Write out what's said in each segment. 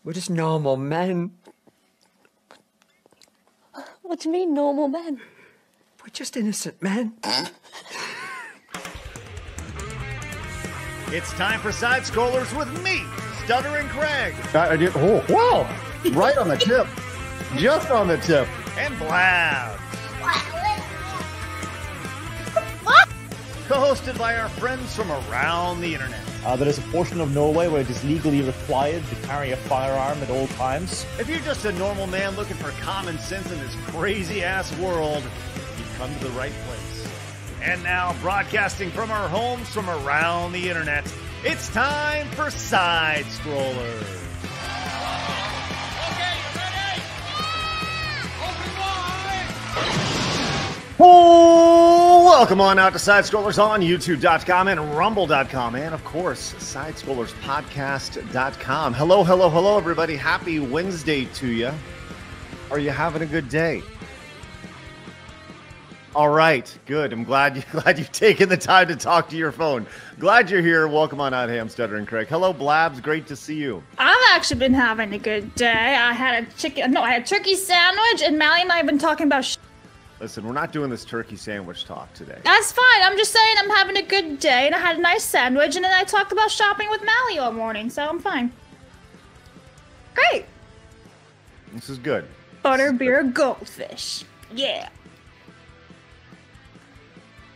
We're just normal men. What do you mean, normal men? We're just innocent men. It's time for Side Scrollers with me, Stuttering Craig. Oh, wow. Right on the tip. Just on the tip. And Blabs. Co-hosted by our friends from around the internet. There is a portion of Norway where it is legally required to carry a firearm at all times. If you're just a normal man looking for common sense in this crazy-ass world, you've come to the right place. And now, broadcasting from our homes from around the internet, it's time for Side Scrollers. Oh, welcome on out to Side Scrollers on YouTube.com and Rumble.com, and of course, SideScrollersPodcast.com. Hello, everybody. Happy Wednesday to you. Are you having a good day? All right, good. I'm glad you've taken the time to talk to your phone. Glad you're here. Welcome on out. Hey, I'm Stuttering Craig. Hello, Blabs. Great to see you. I've actually been having a good day. I had a turkey sandwich, and Mally and I have been talking about Listen, we're not doing this turkey sandwich talk today. That's fine. I'm just saying I'm having a good day, and I had a nice sandwich, and then I talked about shopping with Mally all morning, so I'm fine. Great. This is good. Butterbeer goldfish. Yeah.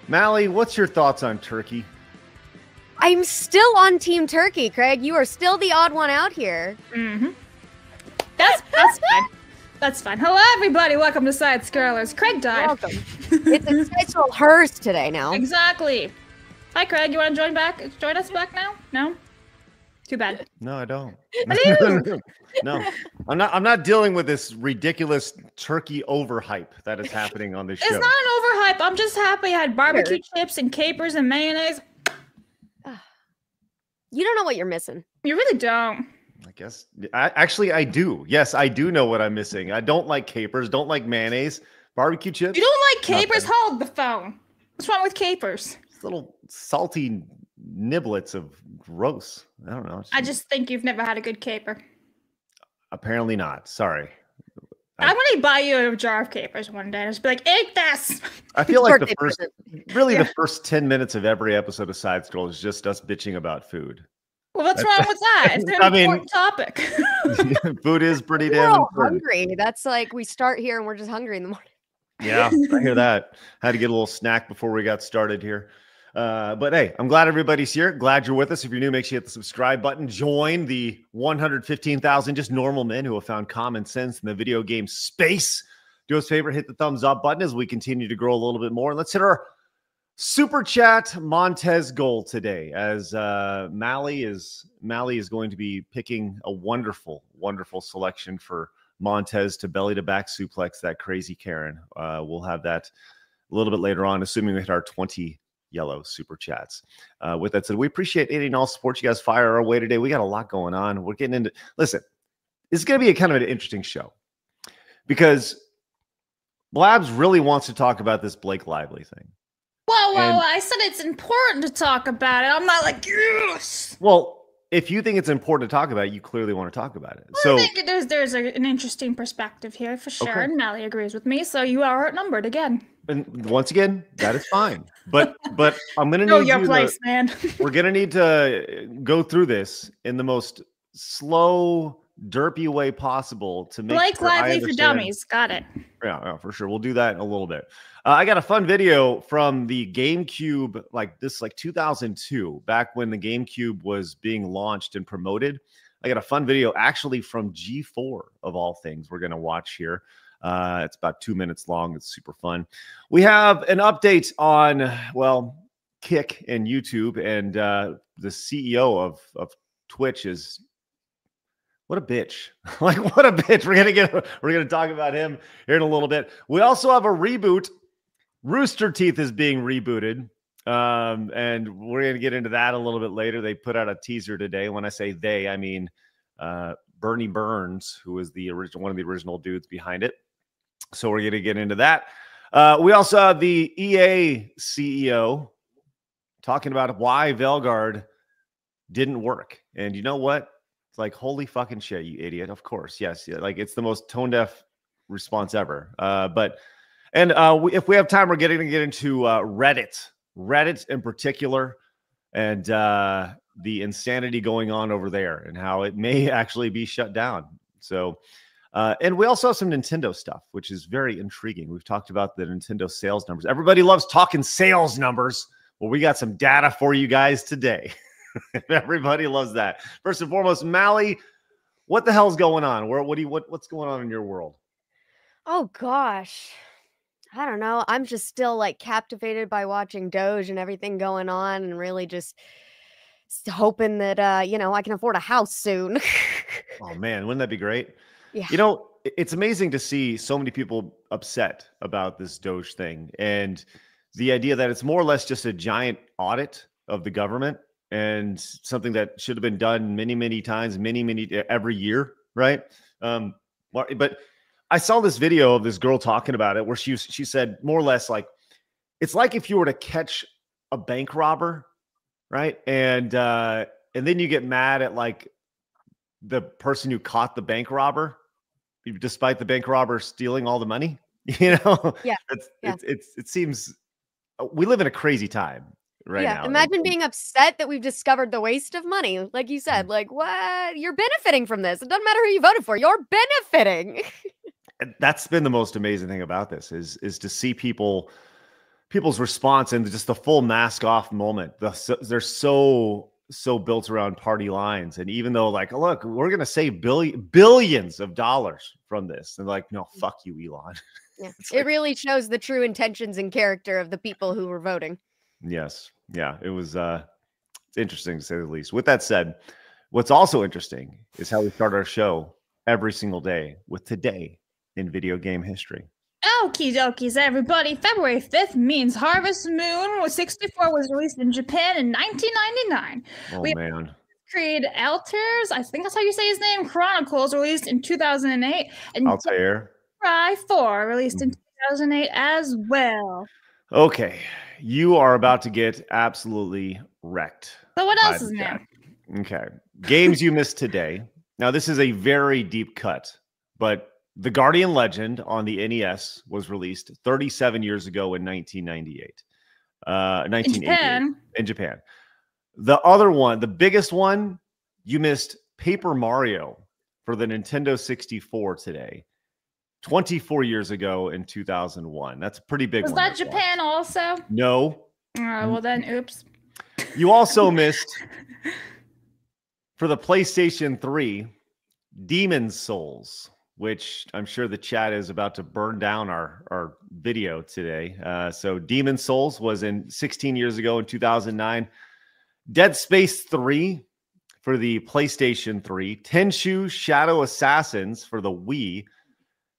Mally, what's your thoughts on turkey? I'm still on Team Turkey, Craig. You are still the odd one out here. Mm-hmm. That's fine. That's fine. Hello, everybody. Welcome to Side Scrollers. Craig died. Welcome. It's a special hers today now. Exactly. Hi, Craig. You want to join us back now? No? Too bad. No, I don't. Hello. No, I'm not dealing with this ridiculous turkey overhype that is happening on this show. It's not an overhype. I'm just happy I had barbecue chips and capers and mayonnaise. You don't know what you're missing. You really don't. I guess. I do. Yes, I do know what I'm missing. I don't like capers. Don't like mayonnaise. Barbecue chips. You don't like capers? Hold the phone. What's wrong with capers? It's little salty niblets of gross. I don't know. I just think you've never had a good caper. Apparently not. Sorry. I'm going to buy you a jar of capers one day and just be like, eat this. I feel like the first 10 minutes of every episode of Side Scroll is just us bitching about food. Well, what's wrong with that? It's an important topic. Food is pretty We're damn all important. hungry. That's like we start here and we're just hungry in the morning. Yeah, I hear that. Had to get a little snack before we got started here. But hey, I'm glad everybody's here. Glad you're with us. If you're new, make sure you hit the subscribe button. Join the 115,000 just normal men who have found common sense in the video game space. Do us a favor, hit the thumbs up button as we continue to grow a little bit more. And let's hit our Super Chat Montez goal today, as Mally is going to be picking a wonderful selection for Montez to belly to back suplex that crazy Karen. We'll have that a little bit later on, assuming we hit our 20 yellow super chats. With that said, we appreciate any and all support you guys fire our way today. We got a lot going on. We're getting into, listen, this is going to be a kind of an interesting show because Blabs really wants to talk about this Blake Lively thing. Well, I said it's important to talk about it. I'm not like, yes. Well, if you think it's important to talk about it, you clearly want to talk about it. Well, I think there's an interesting perspective here for sure. Okay. And Mally agrees with me, so you are outnumbered again. And once again, that is fine. But I'm gonna know your place, man. We're gonna need to go through this in the most slow, derpy way possible to make Blake Lively for Dummies. Got it. Yeah, for sure. We'll do that in a little bit. I got a fun video from the GameCube, like 2002, back when the GameCube was being launched and promoted. I got a fun video actually from G4 of all things we're going to watch here. It's about 2 minutes long. It's super fun. We have an update on, well, Kick and YouTube, and the CEO of Twitch is, what a bitch. Like, what a bitch. We're gonna talk about him here in a little bit. We also have a reboot. Rooster Teeth is being rebooted. And we're gonna get into that a little bit later. They put out a teaser today. When I say they, I mean Bernie Burns, who is one of the original dudes behind it. So we're gonna get into that. We also have the EA CEO talking about why Velgard didn't work. And you know what? It's like, holy fucking shit, you idiot. Of course. Yes. Yeah, like it's the most tone deaf response ever. If we have time, we're getting to get into Reddit in particular, and the insanity going on over there and how it may actually be shut down. So, and we also have some Nintendo stuff, which is very intriguing. We've talked about the Nintendo sales numbers. Everybody loves talking sales numbers. Well, we got some data for you guys today. Everybody loves that. First and foremost, Mally, what the hell's going on? What's going on in your world? Oh gosh. I don't know. I'm just still like captivated by watching Doge and everything going on, and really just hoping that I can afford a house soon. Oh man, wouldn't that be great? Yeah. It's amazing to see so many people upset about this Doge thing, and the idea that it's more or less just a giant audit of the government, and something that should have been done many, many times, every year, right? But I saw this video of this girl talking about it where she said more or less like, it's like if you were to catch a bank robber, right? And then you get mad at like the person who caught the bank robber, despite the bank robber stealing all the money. Yeah. It seems we live in a crazy time right now. Imagine being upset that we've discovered the waste of money. Like you said, like, what? You're benefiting from this. It doesn't matter who you voted for. You're benefiting. That's been the most amazing thing about this is to see people's response and just the full mask off moment. They're so built around party lines. And even though like, look, we're going to save billions of dollars from this. And like, no, fuck you, Elon. Yeah. It really shows the true intentions and character of the people who were voting. Yes. Yeah. It was it's interesting to say the least. With that said, what's also interesting is how we start our show every single day with today in video game history. Okie dokies, everybody. February 5th means Harvest Moon 64 was released in Japan in 1999. Oh, man. Creed Altair's, I think that's how you say his name, Chronicles, released in 2008. And Altair. Cry 4, released in 2008 as well. Okay. You are about to get absolutely wrecked. So what else is new? Okay. Games you missed today. Now, this is a very deep cut, but The Guardian Legend on the NES was released 37 years ago in 1998. 1988. In Japan. The other one, the biggest one, you missed Paper Mario for the Nintendo 64 today. 24 years ago in 2001. That's a pretty big one. Was that Japan also? No. Well then, oops. You also missed for the PlayStation 3, Demon's Souls, which I'm sure the chat is about to burn down our video today. So Demon's Souls was in 16 years ago in 2009. Dead Space 3 for the PlayStation 3. Tenchu Shadow Assassins for the Wii.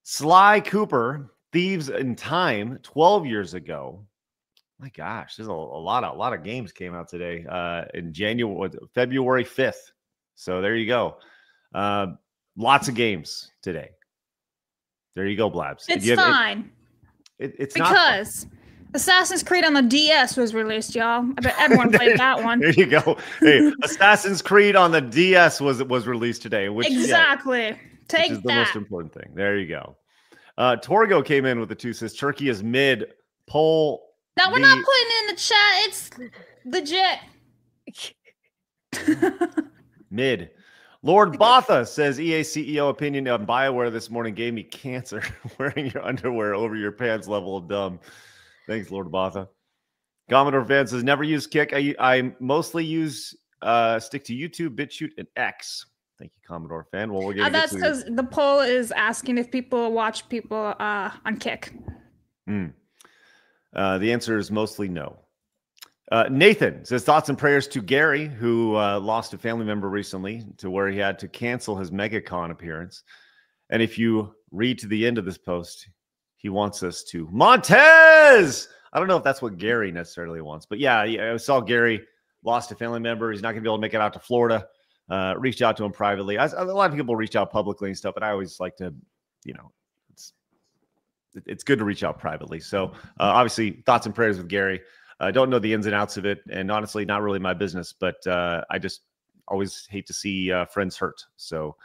Sly Cooper, Thieves in Time, 12 years ago. My gosh, there's a lot of games came out today in February 5th. So there you go. Lots of games today. There you go, Blabs. It's fine. It's because Assassin's Creed on the DS was released, y'all. I bet everyone played that one. There you go. Hey, Assassin's Creed on the DS was released today. Which, exactly. Yeah, Take which is that. the most important thing. There you go. Torgo came in with the 2, says Turkey is mid. Poll. Now we're not putting it in the chat. It's legit. Mid. Lord Botha says EA CEO opinion on BioWare this morning gave me cancer. Wearing your underwear over your pants level of dumb. Thanks, Lord Botha. Commodore Fan says never use Kick. I mostly use stick to YouTube, BitChute, and X. Thank you, Commodore Fan. Well, we're getting that's because the poll is asking if people watch people on Kick. The answer is mostly no. Nathan says thoughts and prayers to Gary, who lost a family member recently to where he had to cancel his MegaCon appearance. And if you read to the end of this post, he wants us to Montez. I don't know if that's what Gary necessarily wants, but yeah, I saw Gary lost a family member. He's not going to be able to make it out to Florida. Reached out to him privately. A lot of people reach out publicly and stuff, but I always like to, it's good to reach out privately. So obviously thoughts and prayers with Gary. I don't know the ins and outs of it, and honestly, not really my business, but I just always hate to see friends hurt. So,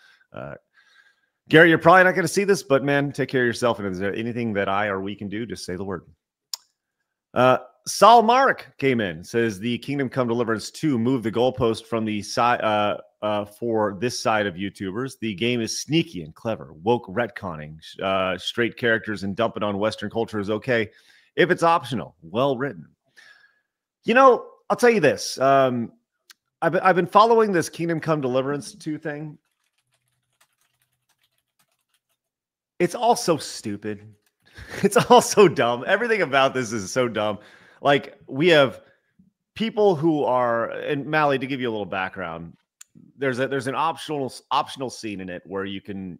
Gary, you're probably not going to see this, but man, take care of yourself. And if there's anything that I or we can do, just say the word. Saul Mark came in, says the Kingdom Come Deliverance 2 moved the goalpost from the side for this side of YouTubers. The game is sneaky and clever. Woke retconning straight characters and dump it on Western culture is okay if it's optional. Well written. You know, I'll tell you this. I've been following this Kingdom Come Deliverance 2 thing. It's all so stupid. It's all so dumb. Everything about this is so dumb. Like, we have people who are, and Mally, to give you a little background, there's an optional scene in it where you can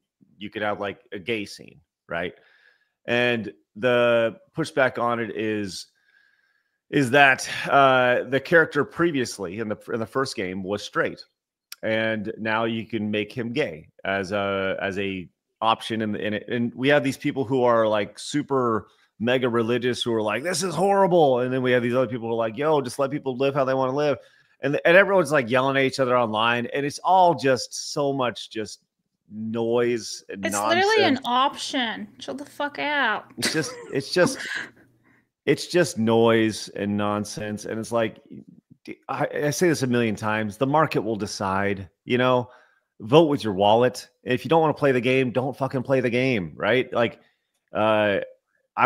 have like a gay scene, right? And the pushback on it is that the character previously in the first game was straight, and now you can make him gay as a option in it. And we have these people who are like super mega religious who are like, this is horrible. And then we have these other people who are like, yo, just let people live how they want to live. And everyone's like yelling at each other online. And it's all just so much just noise and it's nonsense. Literally an option. Chill the fuck out. It's just noise and nonsense. And it's like, I say this a million times, the market will decide, you know. Vote with your wallet. If you don't want to play the game, don't fucking play the game, right? Like, I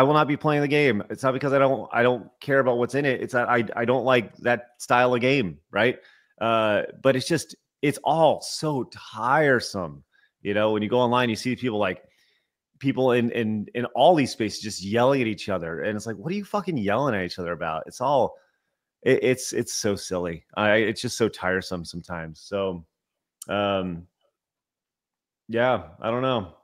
will not be playing the game. It's not because I don't care about what's in it. It's that I don't like that style of game, right? But it's all so tiresome. You know, when you go online, you see people in all these spaces just yelling at each other, and it's like, what are you fucking yelling at each other about? It's all, it's so silly. It's just so tiresome sometimes. So. Yeah, I don't know.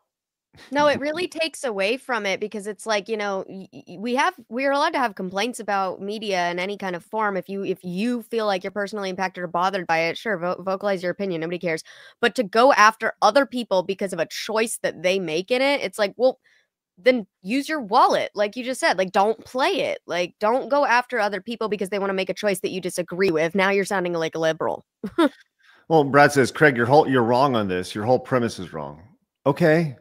No, it really takes away from it because it's like, you know, we're allowed to have complaints about media in any kind of form. If you feel like you're personally impacted or bothered by it, sure, vocalize your opinion. Nobody cares. But to go after other people because of a choice that they make in it, it's like, well, then use your wallet. Like you just said, like, don't play it. Like, don't go after other people because they want to make a choice that you disagree with. Now you're sounding like a liberal. Well, Brad says, Craig, you're wrong on this. Your whole premise is wrong. Okay.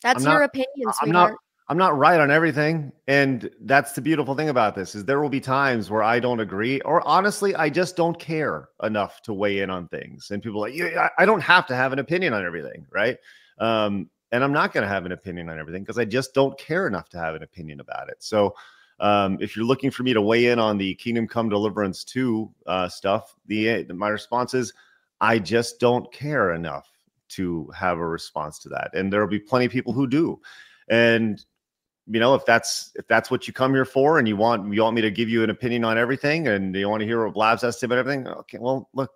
That's your opinion, sweetheart. I'm not right on everything. And that's the beautiful thing about this is there will be times where I don't agree, or honestly, I just don't care enough to weigh in on things. And people are like, yeah, I don't have to have an opinion on everything, right? And I'm not going to have an opinion on everything because I just don't care enough to have an opinion about it. So if you're looking for me to weigh in on the Kingdom Come Deliverance 2 stuff, my response is I just don't care enough to have a response to that. And there will be plenty of people who do. And you know, if that's what you come here for, and you want me to give you an opinion on everything, and you want to hear what Blabs has to say about everything, okay, well, look,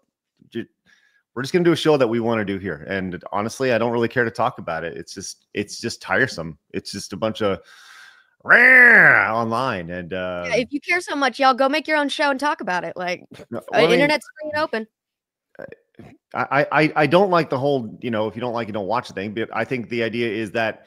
we're just going to do a show that we want to do here. And honestly, I don't really care to talk about it. It's just tiresome. It's just a bunch of online. And yeah, if you care so much, y'all go make your own show and talk about it. Like, internet's free and open. I don't like the whole, you know, if you don't like it, don't watch the thing. But I think the idea is that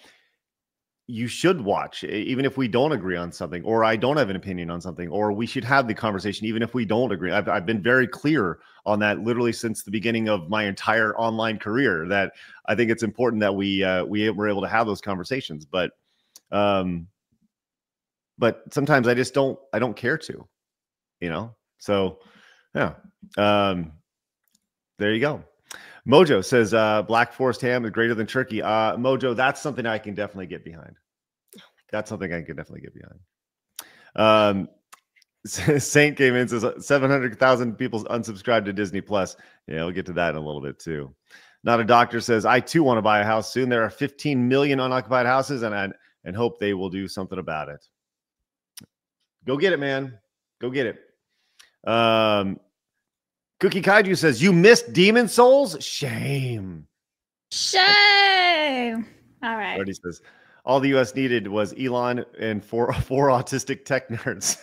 you should watch, even if we don't agree on something, or I don't have an opinion on something, or we should have the conversation, even if we don't agree. I've been very clear on that literally since the beginning of my entire online career, that I think it's important that we were able to have those conversations. But sometimes I don't care to, you know? So yeah. There you go. Mojo says Black Forest ham is greater than turkey. Mojo, that's something I can definitely get behind. That's something I can definitely get behind. Saint came in, says 700,000 people unsubscribed to Disney Plus. Yeah, we'll get to that in a little bit too. Not a Doctor says, I too want to buy a house soon. There are 15 million unoccupied houses, and hope they will do something about it. Go get it, man. Go get it. Cookie Kaiju says, you missed Demon Souls? Shame. Shame. All right. Already says, all the U.S. needed was Elon and four autistic tech nerds.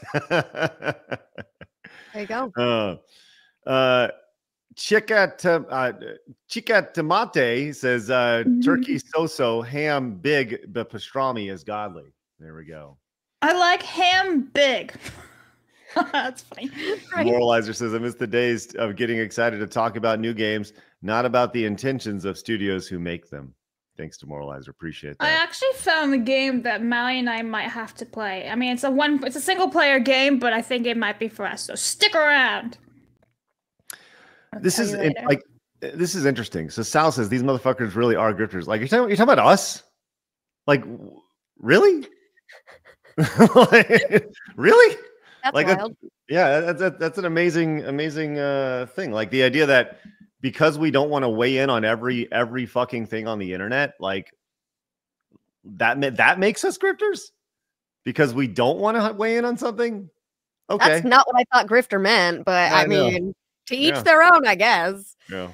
There you go. Chica Tomate says, turkey so-so, ham big, but pastrami is godly. There we go. I like ham big. That's funny. Right. Moralizer says, I miss the days of getting excited to talk about new games, not about the intentions of studios who make them. Thanks to Moralizer. Appreciate I that. actually found the game that Mally and I might have to play. I mean, it's a single player game, but I think it might be for us. So stick around. This is this is interesting. So Sal says these motherfuckers really are grifters. Like you're talking about us? Like really? Like, really? That's like wild. that's an amazing thing. Like the idea that because we don't want to weigh in on every fucking thing on the internet, like that makes us grifters because we don't want to weigh in on something. Okay, That's not what I thought grifter meant, but I mean, to each their own, I guess. Yeah.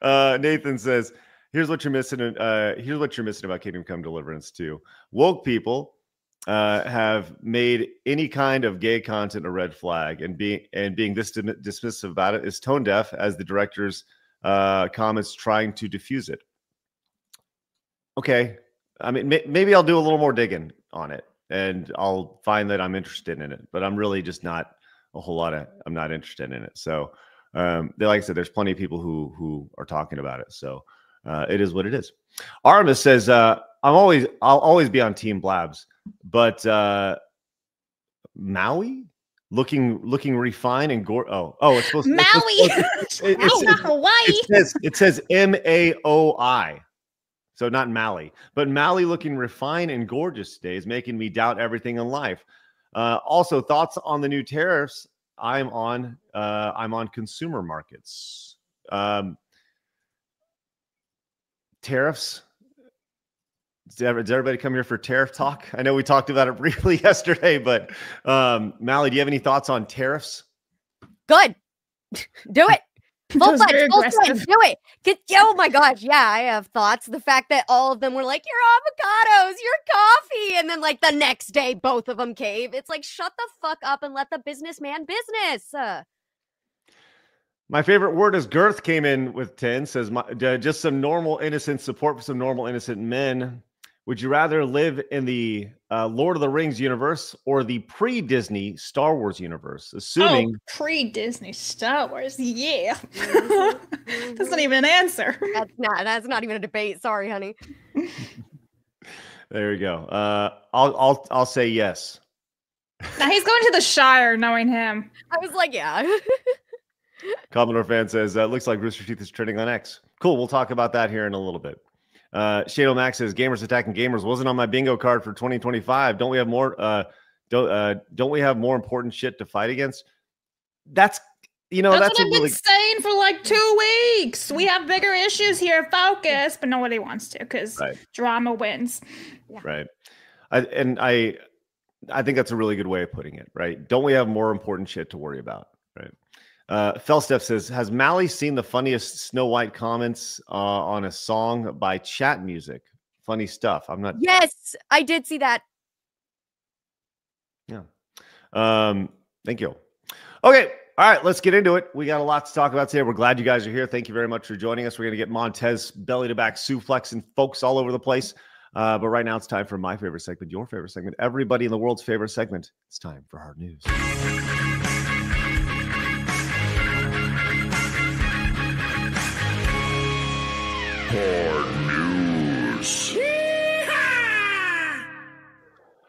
Nathan says, here's what you're missing. Here's what you're missing about Kingdom Come Deliverance 2. Woke people have made any kind of gay content a red flag, and being this dismissive about it is tone deaf, as the director's comments trying to diffuse it. Okay, I mean, maybe I'll do a little more digging on it, and I'll find that I'm interested in it. But I'm really just not a whole lot of. I'm not interested in it. So, like I said, there's plenty of people who are talking about it. So, it is what it is. Artemis says, I'll always be on Team Blabs. But Maui looking refined and it's supposed to Maui. Hawaii. It says MAOI, so not Maui, but Maui looking refined and gorgeous today is making me doubt everything in life. Also, thoughts on the new tariffs? I'm on consumer markets. Tariffs. Does everybody come here for tariff talk? I know we talked about it briefly yesterday, but Mally, do you have any thoughts on tariffs? Good. Do it. Full fledged, very full aggressive. swing. Do it. Oh my gosh. Yeah, I have thoughts. The fact that all of them were like, your avocados, your coffee. And then like the next day, both of them cave. It's like, shut the fuck up and let the businessman business. My favorite word is girth came in with 10, says just some normal innocent support for some normal innocent men. Would you rather live in the Lord of the Rings universe or the pre-Disney Star Wars universe? Assuming pre-Disney Star Wars, yeah. That's not even an answer. That's not even a debate. Sorry, honey. There you go. I'll say yes. Now he's going to the Shire, knowing him. I was like, yeah. Commodore fan says, looks like Rooster Teeth is trending on X. Cool. We'll talk about that here in a little bit. Shado Max says, gamers attacking gamers wasn't on my bingo card for 2025. Don't we have more? Don't we have more important shit to fight against? That's what I've been saying for like 2 weeks. We have bigger issues here. Focus, but nobody wants to because drama wins. Yeah. Right. I think that's a really good way of putting it. Right. Don't we have more important shit to worry about? Right. Felsteph says, has Mally seen the funniest Snow White comments on a song by Chat Music? Funny stuff. I'm not. Yes, I did see that. Yeah. Thank you. Okay. All right. Let's get into it. We got a lot to talk about today. We're glad you guys are here. Thank you very much for joining us. We're going to get Montez belly to back suplexing folks all over the place. But right now it's time for my favorite segment, your favorite segment, everybody in the world's favorite segment. It's time for Hard News. Hard News.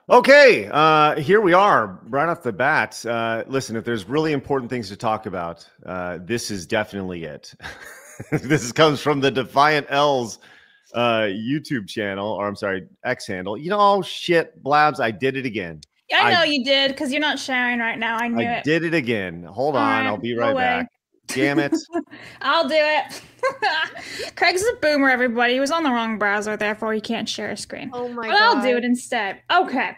Okay, here we are, right off the bat. Listen, if there's really important things to talk about, this is definitely it. This comes from the Defiant L's YouTube channel, or I'm sorry, X handle. Shit, Blabs, I did it again. Yeah, I know you did, because you're not sharing right now. I knew it. I did it again. Hold on, I'll be right back. Damn it. I'll do it. Craig's a boomer, everybody. He was on the wrong browser, therefore he can't share a screen. Oh my God. I'll do it instead. Okay.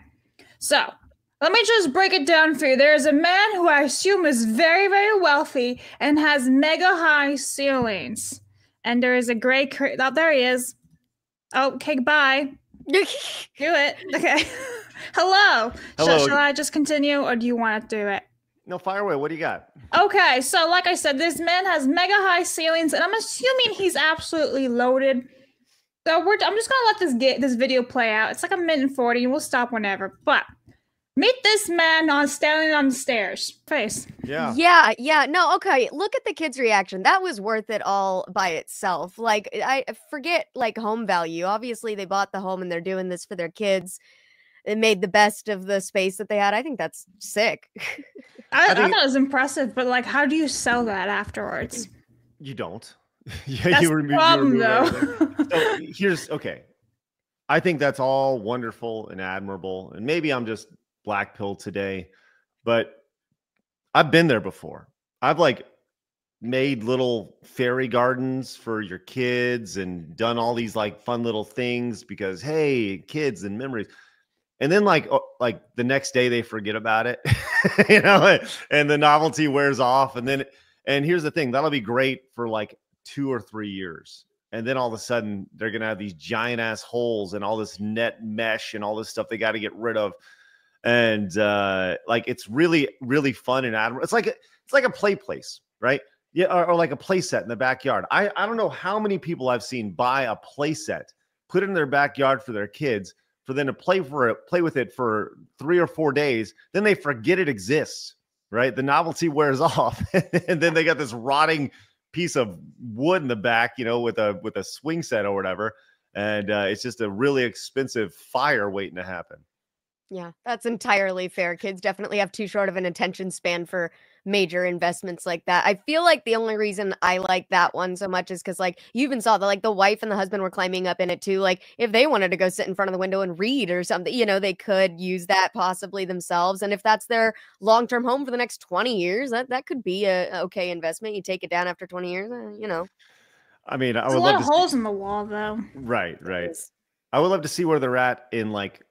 So, let me just break it down for you. There's a man who I assume is very, very wealthy and has mega high ceilings. And there is a gray curtain. Oh, there he is. Okay, bye. Do it. Okay. Hello. Shall I just continue, or do you want to do it? No, fire away. What do you got? Okay, so like I said, this man has mega high ceilings, and I'm assuming he's absolutely loaded. So I'm just gonna let this video play out. It's like 1:40, and we'll stop whenever. But Meet this man on standing on the stairs. Face. Yeah. Yeah. No, okay. Look at the kid's reaction. That was worth it all by itself. Like, I forget like home value. Obviously, they bought the home and they're doing this for their kids. It made the best of the space that they had. I think that's sick. I thought it was impressive, but like, how do you sell that afterwards? You don't. Yeah, That's you the remove problem, everything. So here's okay. I think that's all wonderful and admirable, and maybe I'm just black pill today, but I've been there before. I've like made little fairy gardens for your kids and done all these like fun little things because hey, kids and memories. And then like the next day they forget about it, you know, and the novelty wears off. And here's the thing, that'll be great for like 2 or 3 years. And then all of a sudden they're going to have these giant ass holes and all this net mesh and all this stuff they got to get rid of. And like, it's really, really fun and admirable. It's like a play place, right? Yeah. Or like a play set in the backyard. I don't know how many people I've seen buy a play set, put it in their backyard for their kids, for them to play with it for 3 or 4 days. Then they forget it exists, right? The novelty wears off. And then they got this rotting piece of wood in the back, you know, with a swing set or whatever. And it's just a really expensive fire waiting to happen. Yeah, that's entirely fair. Kids definitely have too short of an attention span for major investments like that. I feel like the only reason I like that one so much is because, like, you even saw that, like, the wife and the husband were climbing up in it too. Like, if they wanted to go sit in front of the window and read or something, you know, they could use that possibly themselves. And if that's their long-term home for the next 20 years, that could be a okay investment. You take it down after 20 years, you know. I mean, There's a lot of holes in the wall, though. Right. I would love to see where they're at in like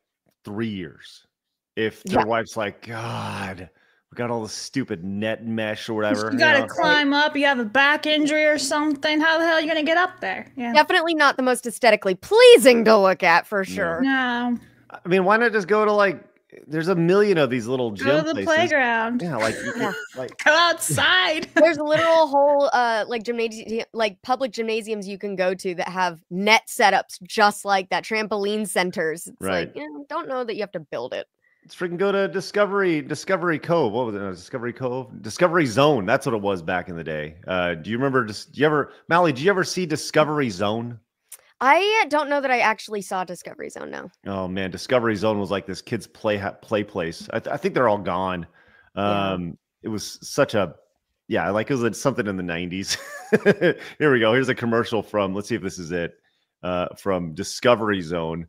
3 years. If their wife's like, God, we got all this stupid net mesh or whatever. You got to climb up. You have a back injury or something. How the hell are you going to get up there? Yeah. Definitely not the most aesthetically pleasing to look at, for sure. No. I mean, why not just go to like, there's a million of these little gym Go to the places. playground. Yeah, like Go outside. There's literal whole like gymnasium, like public gymnasiums you can go to that have net setups just like that, trampoline centers. It's right. Like, you know, don't know that you have to build it. Let's freaking go to Discovery Cove. What was it? Discovery Cove? Discovery Zone. That's what it was back in the day. Do you remember? Mally, did you ever see Discovery Zone? I don't know that I actually saw Discovery Zone, no. Oh, man. Discovery Zone was like this kid's play place. I think they're all gone. It was such a, like it was something in the 90s. Here we go. Here's a commercial from, let's see if this is it, from Discovery Zone.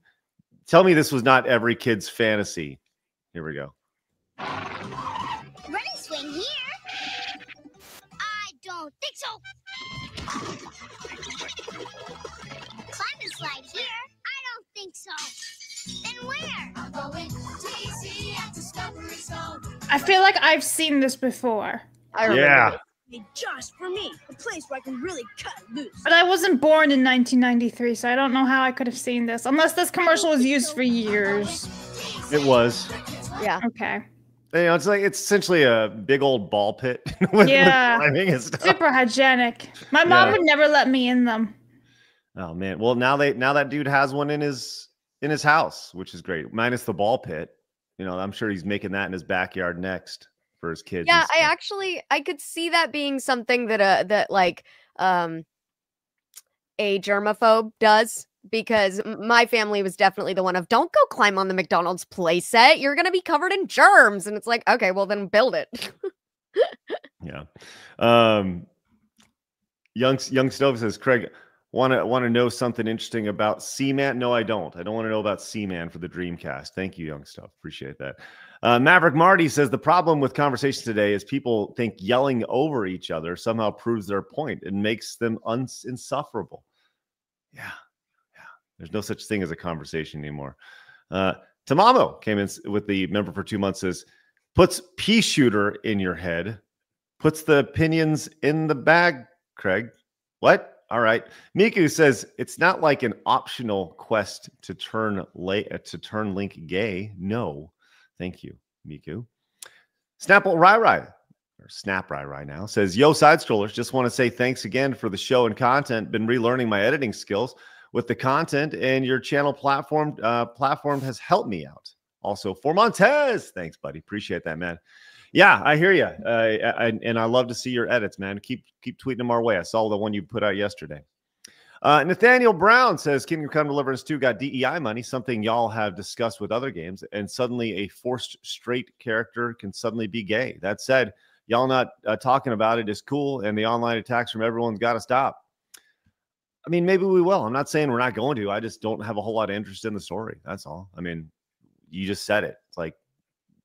Tell me this was not every kid's fantasy. Here we go. Running swing here? I don't think so. Climb and slide here? I don't think so. Then where? I'm going TC at Discovery Zone. I feel like I've seen this before. I remember. Just for me, a place where I can really cut loose. But I wasn't born in 1993, so I don't know how I could have seen this. Unless this commercial was used for years. It was. Yeah. Okay. You know, it's essentially a big old ball pit with climbing and stuff. Super hygienic. My mom would never let me in them. Oh man. Well, now that dude has one in his house, which is great. Minus the ball pit. You know, I'm sure he's making that in his backyard next for his kids. Yeah, I could see that being something that a germaphobe does, because my family was definitely the one of, don't go climb on the McDonald's play set. You're going to be covered in germs. And it's like, okay, well then build it. Yeah. Young Stove says, Craig, want to know something interesting about Seaman? No, I don't. I don't want to know about Seaman for the Dreamcast. Thank you, Young Stove. Appreciate that. Maverick Marty says the problem with conversations today is people think yelling over each other somehow proves their point and makes them insufferable. Yeah. There's no such thing as a conversation anymore. Tamamo came in with the member for 2 months, says, puts pea shooter in your head, puts the opinions in the bag, Craig. What? All right. Miku says, it's not like an optional quest to turn Link gay. No. Thank you, Miku. Snapple Rai, or Snap Rai now, says, yo, side scrollers, just want to say thanks again for the show and content. Been relearning my editing skills with the content, and your channel platform has helped me out. Also for Montez. Thanks, buddy. Appreciate that, man. Yeah, I hear you. And I love to see your edits, man. Keep tweeting them our way. I saw the one you put out yesterday. Nathaniel Brown says Kingdom Come Deliverance 2 got DEI money, something y'all have discussed with other games, and suddenly a forced straight character can suddenly be gay. That said, y'all not talking about it is cool, and the online attacks from everyone's got to stop. I mean, maybe we will. I'm not saying we're not going to. I just don't have a whole lot of interest in the story. That's all. I mean, you just said it. It's like,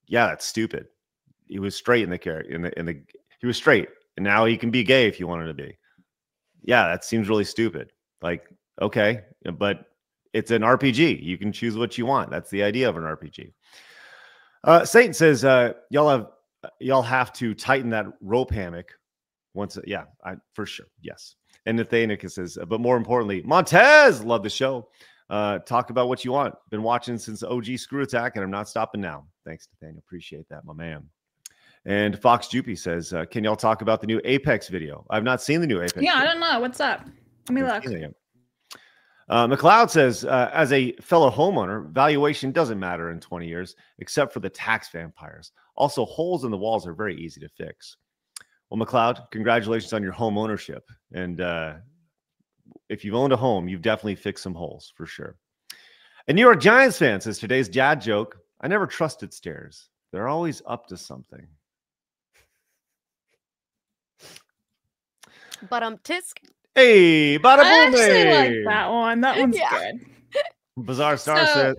yeah, that's stupid. He was straight in the character. He was straight, and now he can be gay if you wanted to be. Yeah, that seems really stupid. Like, okay, but it's an RPG. You can choose what you want. That's the idea of an RPG. Satan says, y'all have to tighten that rope hammock once. Yeah, for sure. Yes. And Nathaniel says, but more importantly, Montez, love the show. Talk about what you want. Been watching since OG Screw Attack, and I'm not stopping now. Thanks, Nathaniel. Appreciate that, my man. And Fox Jupy says, can y'all talk about the new Apex video? I've not seen the new Apex video. I don't know. What's up? Let me look. McLeod says, as a fellow homeowner, valuation doesn't matter in 20 years, except for the tax vampires. Also, holes in the walls are very easy to fix. Well, McLeod, congratulations on your home ownership. And if you've owned a home, you've definitely fixed some holes for sure. And New York Giants fan says, today's dad joke, I never trusted stairs. They're always up to something. But tisk. Hey, bada boom. I actually like that one. That one's good. Bizarre Star said.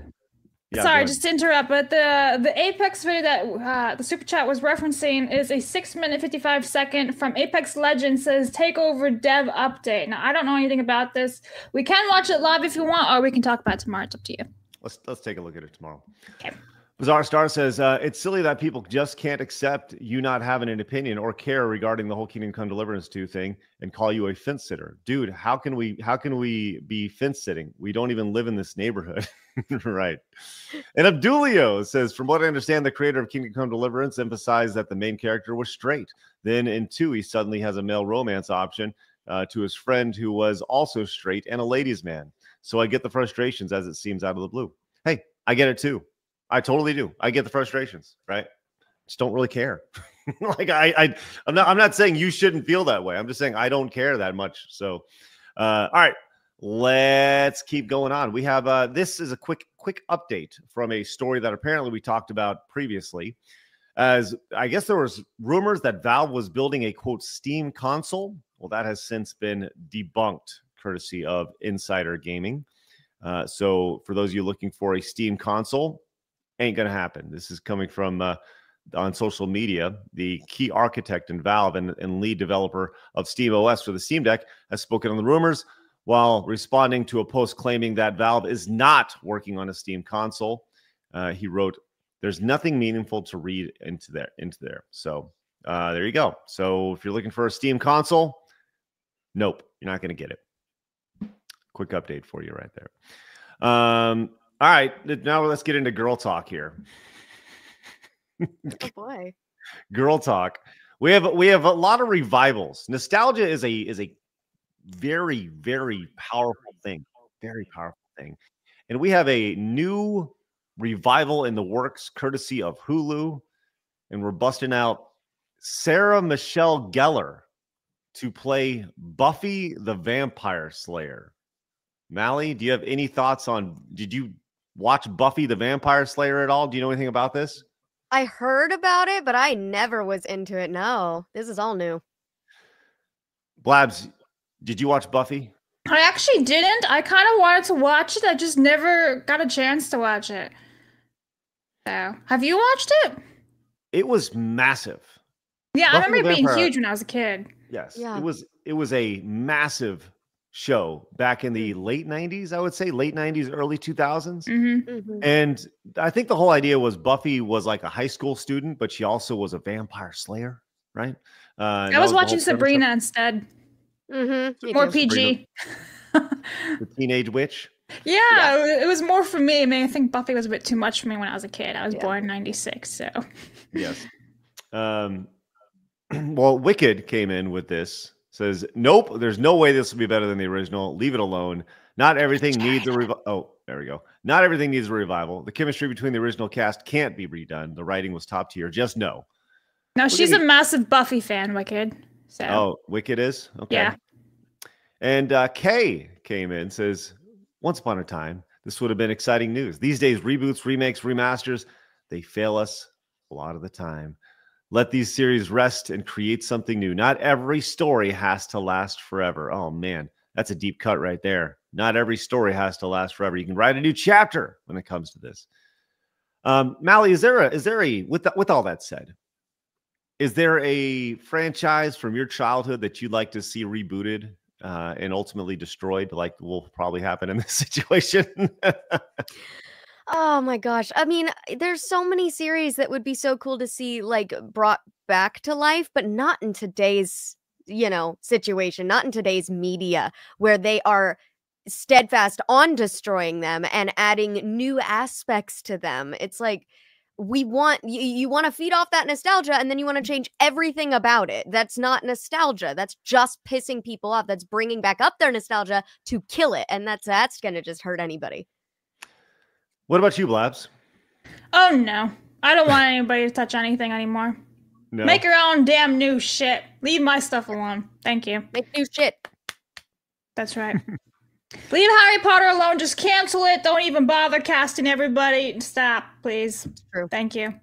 Yeah, sorry, just to interrupt, but the Apex video that the super chat was referencing is a 6-minute 55-second from Apex Legends. Says takeover dev update. Now I don't know anything about this. We can watch it live if you want, or we can talk about it tomorrow. It's up to you. Let's take a look at it tomorrow. Okay. Bizarre Star says, it's silly that people just can't accept you not having an opinion or care regarding the whole Kingdom Come Deliverance 2 thing and call you a fence sitter. Dude, how can we be fence sitting? We don't even live in this neighborhood. Right. And Abdulio says, from what I understand, the creator of Kingdom Come Deliverance emphasized that the main character was straight. Then in 2, he suddenly has a male romance option to his friend who was also straight and a ladies' man. So I get the frustrations as it seems out of the blue. Hey, I get it too. I totally do. I get the frustrations, right? Just don't really care. Like I'm not saying you shouldn't feel that way. I'm just saying I don't care that much. So, all right, let's keep going on. We have this is a quick update from a story that apparently we talked about previously. As I guess there was rumors that Valve was building a quote Steam console. Well, that has since been debunked, courtesy of Insider Gaming. So for those of you looking for a Steam console, ain't gonna happen. This is coming from on social media. The key architect in Valve and lead developer of Steam OS for the Steam Deck has spoken on the rumors while responding to a post claiming that Valve is not working on a Steam console. He wrote, "There's nothing meaningful to read into there." So there you go. So if you're looking for a Steam console, nope, you're not gonna get it. Quick update for you right there. All right, now let's get into girl talk here. Oh boy, girl talk. We have a lot of revivals. Nostalgia is a very, very powerful thing. Very powerful thing. And we have a new revival in the works, courtesy of Hulu, and we're busting out Sarah Michelle Gellar to play Buffy the Vampire Slayer. Mally, do you have any thoughts on? Did you watch Buffy the Vampire Slayer at all? Do you know anything about this? I heard about it, but I never was into it. No, this is all new. Blabs, did you watch Buffy? I actually didn't. I kind of wanted to watch it. I just never got a chance to watch it. So, have you watched it? It was massive. Yeah, Buffy I remember it being Vampire- huge when I was a kid. Yes, Yeah. It was a massive show back in the late 90s, I would say, late 90s, early 2000s. Mm-hmm. And I think the whole idea was Buffy was like a high school student, but she also was a vampire slayer, right? I was watching Sabrina instead. Mm-hmm. More PG. The Teenage Witch. Yeah, it was more for me. I mean, I think Buffy was a bit too much for me when I was a kid. I was born in 96, so. Yes. Well, Wicked came in with this. Says, nope, there's no way this will be better than the original. Leave it alone. Not everything needs a revival. Oh, There we go. Not everything needs a revival. The chemistry between the original cast can't be redone. The writing was top tier. Just no. No, she's a massive Buffy fan, Wicked. So. Oh, Wicked is? Okay. Yeah. And Kay came in, says, once upon a time, this would have been exciting news. These days, reboots, remakes, remasters, they fail us a lot of the time. Let these series rest and create something new. Not every story has to last forever. Oh, man, that's a deep cut right there. Not every story has to last forever. You can write a new chapter when it comes to this. Mally, is there a with all that said, is there a franchise from your childhood that you'd like to see rebooted and ultimately destroyed, like will probably happen in this situation? Oh my gosh. I mean, there's so many series that would be so cool to see like brought back to life, but not in today's, situation, not in today's media where they are steadfast on destroying them and adding new aspects to them. It's like you want to feed off that nostalgia and then you want to change everything about it. That's not nostalgia. That's just pissing people off. That's bringing back up their nostalgia to kill it. And that's going to just hurt anybody. What about you, Blabs? Oh, no. I don't want anybody to touch anything anymore. No. Make your own damn new shit. Leave my stuff alone. Thank you. Make new shit. That's right. Leave Harry Potter alone. Just cancel it. Don't even bother casting everybody. Stop, please. True. Thank you.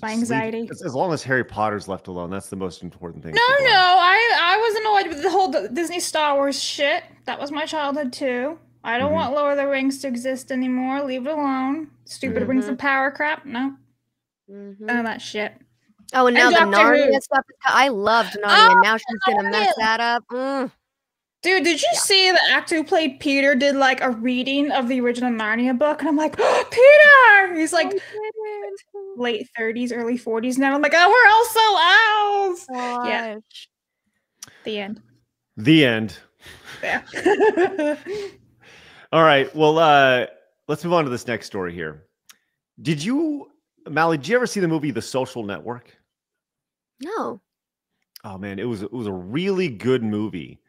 My anxiety. As long as Harry Potter's left alone, that's the most important thing. No. I was annoyed with the whole Disney Star Wars shit. That was my childhood too. I don't want Lord of the Rings to exist anymore. Leave it alone. Stupid Rings of Power crap. No. None of that shit. Oh, and now the Narnia stuff. I loved Narnia. And now she's going to mess that up. Dude, did you see the actor who played Peter did like a reading of the original Narnia book? And I'm like, oh, Peter! He's like late 30s, early 40s now. I'm like, oh, we're all so owls. Yeah. The end. The end. Yeah. All right. Well, let's move on to this next story here. Mally, did you ever see the movie The Social Network? No. Oh man, it was a really good movie.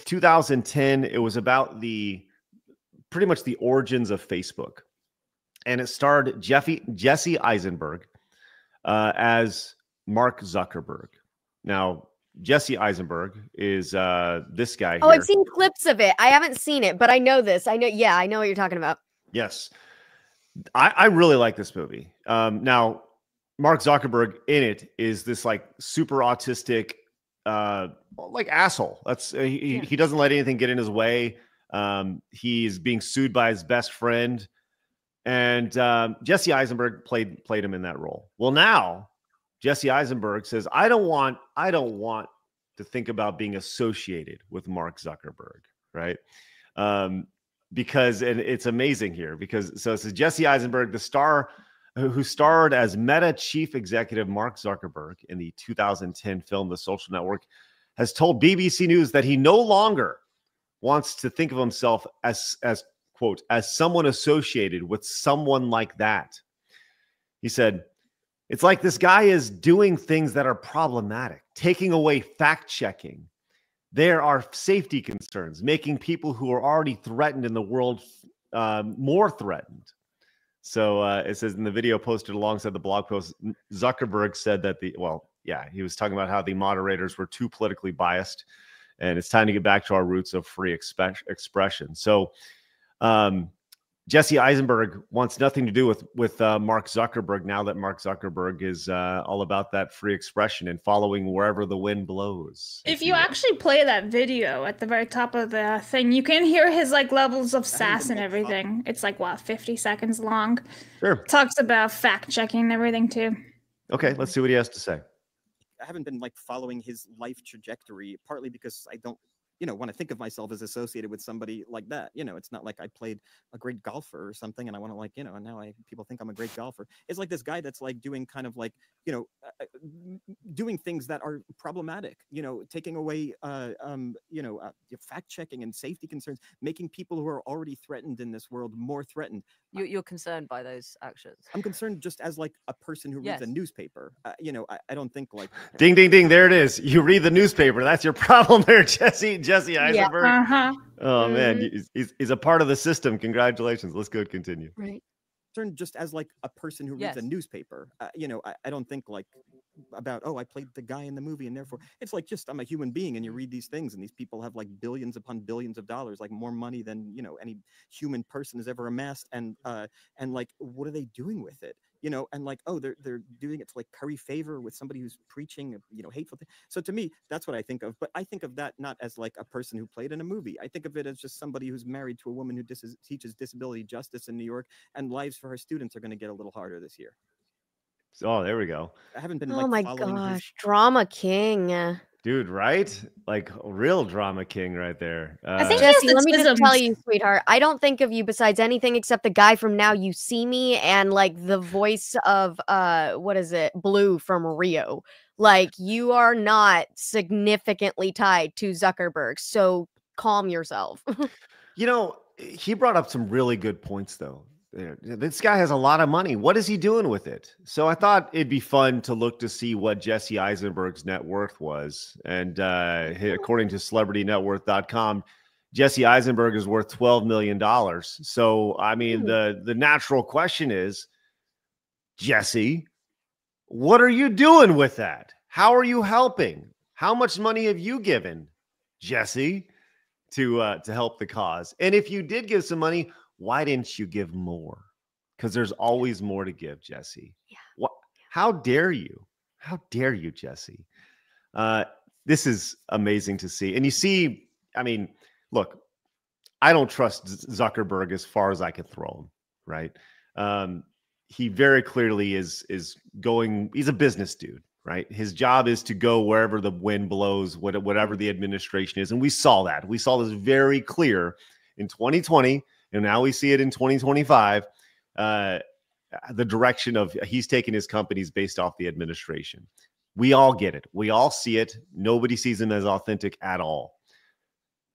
2010. It was about pretty much the origins of Facebook, and it starred Jesse Eisenberg as Mark Zuckerberg. Now, Jesse Eisenberg is this guy. Oh, I've seen clips of it. I haven't seen it, but I know this. I know what you're talking about. Yes. I really like this movie. Now, Mark Zuckerberg in it is this like super autistic, like asshole. That's he doesn't let anything get in his way. He's being sued by his best friend, and Jesse Eisenberg played him in that role. Well, now Jesse Eisenberg says, I don't want to think about being associated with Mark Zuckerberg, right? Because, and it's amazing here because it says Jesse Eisenberg, the star who starred as Meta chief executive Mark Zuckerberg in the 2010 film The Social Network, has told BBC News that he no longer wants to think of himself as quote, as someone associated with someone like that. He said, it's like this guy is doing things that are problematic, taking away fact-checking. There are safety concerns, making people who are already threatened in the world more threatened. So it says in the video posted alongside the blog post, Zuckerberg said that he was talking about how the moderators were too politically biased, and it's time to get back to our roots of free expression. So Jesse Eisenberg wants nothing to do with Mark Zuckerberg now that Mark Zuckerberg is all about that free expression and following wherever the wind blows. If you actually play that video at the very top of the thing, you can hear his like levels of sass and everything. It's like, 50 seconds long. Sure. Talks about fact checking and everything too. Okay, let's see what he has to say. I haven't been like following his life trajectory, partly because I don't, want to think of myself as associated with somebody like that. It's not like I played a great golfer or something and I want to and now people think I'm a great golfer. It's like this guy that's like doing kind of like, doing things that are problematic, taking away, fact checking and safety concerns, making people who are already threatened in this world more threatened. You're concerned by those actions? I'm concerned just as like a person who reads a newspaper. I don't think like... Ding, ding, ding. There it is. You read the newspaper. That's your problem there, Jesse Eisenberg. Yeah. Oh man, he's a part of the system. Congratulations. Let's go continue. Right. Just as like a person who reads a newspaper, you know, I don't think like about, oh, I played the guy in the movie, and therefore it's like just I'm a human being, and you read these things, and these people have like billions upon billions of dollars, like more money than, you know, any human person has ever amassed, and like what are they doing with it? You know, and like, oh, they're doing it to like curry favor with somebody who's preaching, you know, hateful thing. So to me, that's what I think of. But I think of that not as like a person who played in a movie. I think of it as just somebody who's married to a woman who teaches disability justice in New York, and lives for her students are going to get a little harder this year. Oh, there we go. I haven't been. Oh like, my following his... gosh, drama king. Dude, right? Like a real drama king right there. I think Jesse, let me just tell you, sweetheart, I don't think of you besides anything except the guy from Now You See Me and like the voice of what is it? Blue from Rio. Like you are not significantly tied to Zuckerberg. So calm yourself. You know, he brought up some really good points though. This guy has a lot of money. What is he doing with it? So I thought it'd be fun to look to see what Jesse Eisenberg's net worth was. And according to celebritynetworth.com, Jesse Eisenberg is worth $12 million. So, I mean, the natural question is, Jesse, what are you doing with that? How are you helping? How much money have you given, Jesse, to help the cause? And if you did give some money, why didn't you give more? Because there's always more to give, Jesse. Yeah. What? How dare you? How dare you, Jesse? This is amazing to see. And you see, I mean, look, I don't trust Zuckerberg as far as I can throw him, right? He very clearly is going, he's a business dude, right? His job is to go wherever the wind blows, whatever the administration is. And we saw that. We saw this very clear in 2020. And now we see it in 2025, the direction of he's taking his companies based off the administration. We all get it. We all see it. Nobody sees him as authentic at all.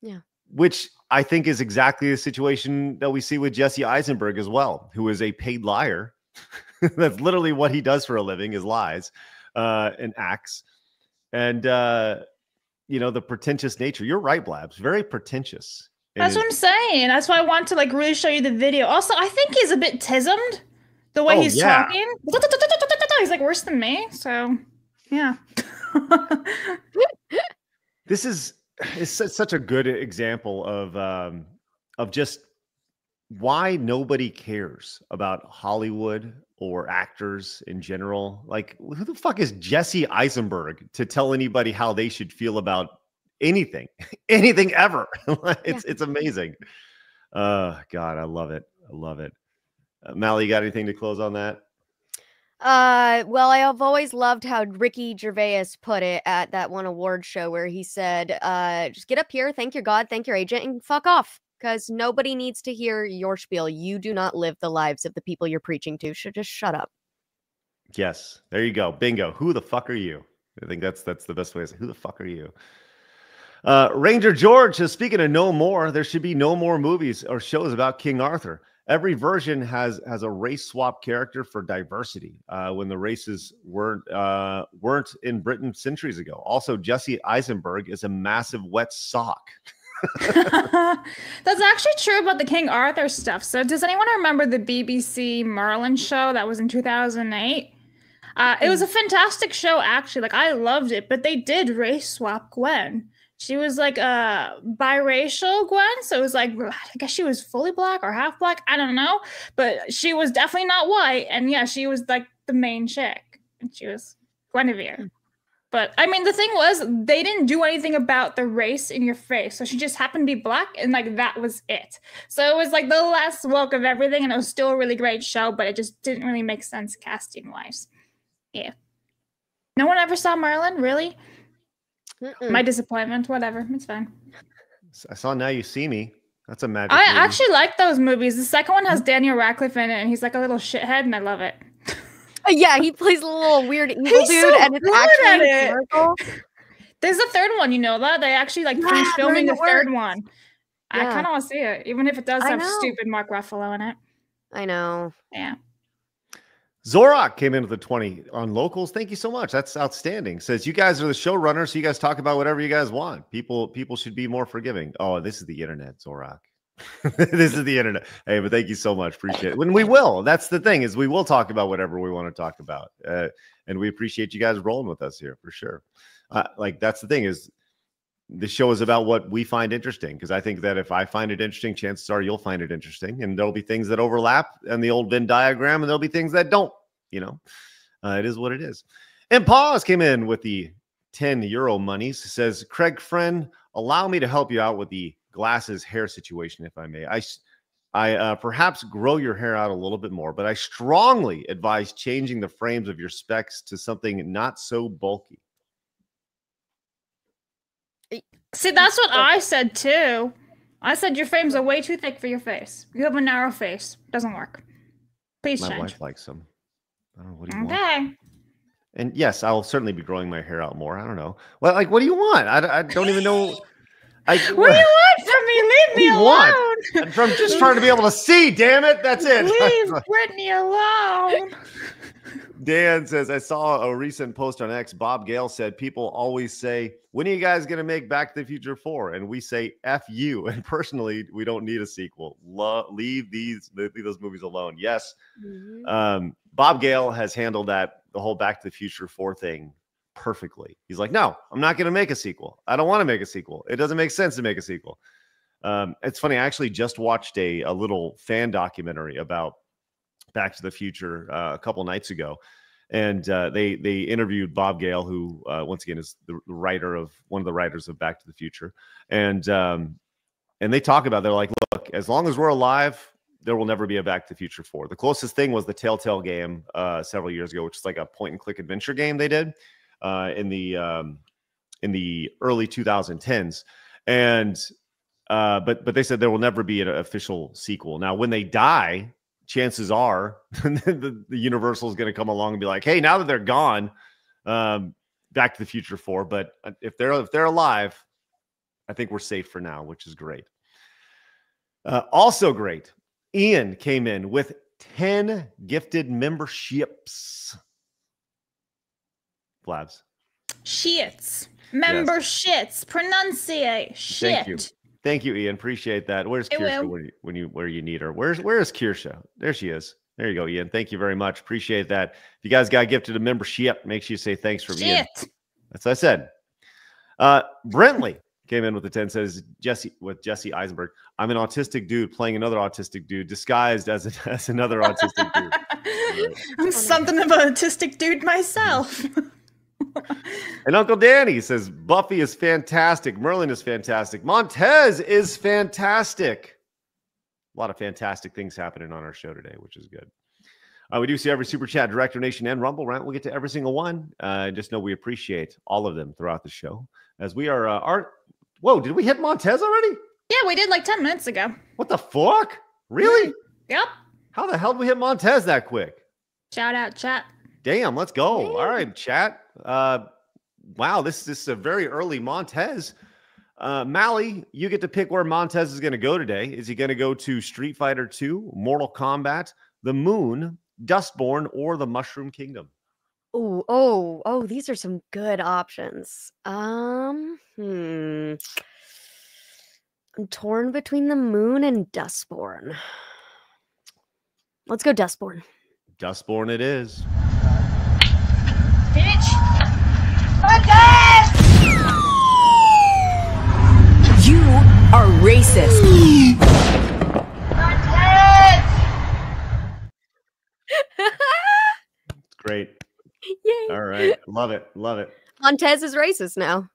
Yeah. Which I think is exactly the situation that we see with Jesse Eisenberg as well, who is a paid liar. That's literally what he does for a living, is lies and acts. And, you know, the pretentious nature. You're right, Blabs. Very pretentious. That's what I'm saying. That's why I want to like really show you the video. Also, I think he's a bit tismed the way he's talking. He's like worse than me. So, yeah. This is such a good example of just why nobody cares about Hollywood or actors in general. Like, who the fuck is Jesse Eisenberg to tell anybody how they should feel about anything ever? It's amazing. God, I love it. I love it. Mally, you got anything to close on that? Well, I have always loved how Ricky Gervais put it at that one award show where he said, just get up here, thank your God, thank your agent, and fuck off. Because nobody needs to hear your spiel. You do not live the lives of the people you're preaching to. So just shut up. Yes, there you go. Bingo. Who the fuck are you? I think that's the best way to say, who the fuck are you? Ranger George says, speaking of no more, there should be no more movies or shows about King Arthur. Every version has a race swap character for diversity when the races weren't in Britain centuries ago. Also, Jesse Eisenberg is a massive wet sock. That's actually true about the King Arthur stuff. So does anyone remember the BBC Merlin show that was in 2008? It was a fantastic show, actually. Like, I loved it, but they did race swap Gwen. She was like a biracial Gwen, so it was like, I guess she was fully black or half black, I don't know, but she was definitely not white, and yeah, she was like the main chick, and she was Guinevere. But I mean, the thing was, they didn't do anything about the race in your face, so she just happened to be black, and like that was it. So it was like the last walk of everything, and it was still a really great show, but it just didn't really make sense casting-wise. Yeah. No one ever saw Merlin, really? My disappointment, whatever, it's fine. I saw Now You See Me. That's a magic I movie. actually like those movies. The second one has Daniel Radcliffe in it, and he's like a little shithead, and I love it. Yeah, he plays a little weird evil He's dude, so and it's good actually at it. hysterical. There's a third one, you know that? They actually like finished filming the third one. I Yeah. kind of want to see it, even if it does I have know. stupid Mark Ruffalo in it. I know. Yeah. Zorak came in with a 20 on locals. Thank you so much. That's outstanding. Says you guys are the showrunners, so you guys talk about whatever you guys want. People should be more forgiving. Oh, this is the internet, Zorak. This is the internet. Hey, but thank you so much. Appreciate it. When we will. That's the thing, is we will talk about whatever we want to talk about. And we appreciate you guys rolling with us here for sure. Like that's the thing, is the show is about what we find interesting, because I think that if I find it interesting, chances are you'll find it interesting, and there'll be things that overlap in the old Venn diagram, and there'll be things that don't. It is what it is. And Pause came in with the 10 euro monies. Says, Craig friend, allow me to help you out with the glasses hair situation, if I may. I perhaps grow your hair out a little bit more, but I strongly advise changing the frames of your specs to something not so bulky. See, that's what I said too. I said your frames are way too thick for your face. You have a narrow face. Doesn't work. Please change. My wife likes them. I don't know. What do you want? Okay. And yes, I'll certainly be growing my hair out more. I don't know. Well, like, what do you want? I don't even know. What do you want from me? Leave me alone. I'm just trying to be able to see. Damn it. That's it. Leave Brittany alone. Dan says, I saw a recent post on X. Bob Gale said, people always say, when are you guys going to make Back to the Future 4? And we say, F you. And personally, we don't need a sequel. Leave those movies alone. Yes. Mm-hmm. Bob Gale has handled the whole Back to the Future 4 thing perfectly. He's like, no, I'm not going to make a sequel. I don't want to make a sequel. It doesn't make sense to make a sequel. It's funny. I actually just watched a little fan documentary about Back to the Future a couple nights ago, and they interviewed Bob Gale, who once again is one of the writers of Back to the Future, and they talk about, they're like, look, as long as we're alive, there will never be a Back to the Future 4. The closest thing was the Telltale game several years ago, which is like a point and click adventure game they did in the early 2010s, and but they said there will never be an official sequel. Now, when they die, chances are the Universal is going to come along and be like, hey, now that they're gone, Back to the Future 4. But if they're alive, I think we're safe for now, which is great. Also great, Ian came in with 10 gifted memberships. Blabs. Shits. Memberships. Pronunciate. Shit. Thank you, Ian. Appreciate that. Where's Kirsha where you need her? Where is Kirsha? There she is. There you go, Ian. Thank you very much. Appreciate that. If you guys got gifted a membership, make sure you say thanks for being. That's what I said. Brentley came in with the 10. Says Jesse Eisenberg. I'm an autistic dude playing another autistic dude disguised as another autistic dude. Right. I'm something of an autistic dude myself. And Uncle Danny says Buffy is fantastic. Merlin is fantastic. Montez is fantastic. A lot of fantastic things happening on our show today, which is good. We do see every Super Chat, Director Nation, and Rumble Rant. We'll get to every single one. Just know we appreciate all of them throughout the show. As we are, whoa, did we hit Montez already? Yeah, we did like 10 minutes ago. What the fuck? Really? Yep. How the hell did we hit Montez that quick? Shout out, chat. Damn, let's go. All right, chat. Wow, this is a very early Montez. Mally, you get to pick where Montez is going to go today. Is he going to go to Street Fighter 2, Mortal Kombat, The Moon, Dustborn, or the Mushroom Kingdom? Oh, these are some good options. I'm torn between The Moon and Dustborn. Let's go Dustborn. Dustborn it is. Bitch! You are racist. Great. Yay. All right. Love it. Love it. Montez is racist now.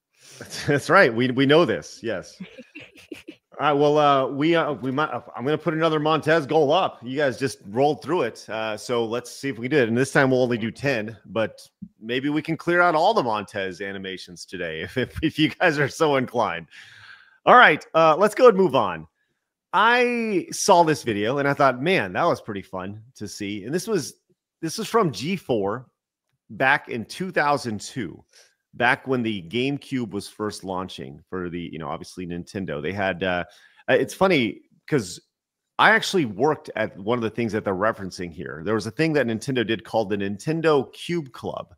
That's right. We know this. Yes. All right. Well, we might. I'm going to put another Montez goal up. You guys just rolled through it. So let's see if we did. And this time we'll only do 10, but maybe we can clear out all the Montez animations today if you guys are so inclined. All right. Let's go and move on. I saw this video and I thought, man, that was pretty fun to see. And this was from G4 back in 2002. Back when the GameCube was first launching for the, obviously Nintendo, they had, it's funny because I actually worked at one of the things that they're referencing here. There was a thing that Nintendo did called the Nintendo Cube Club,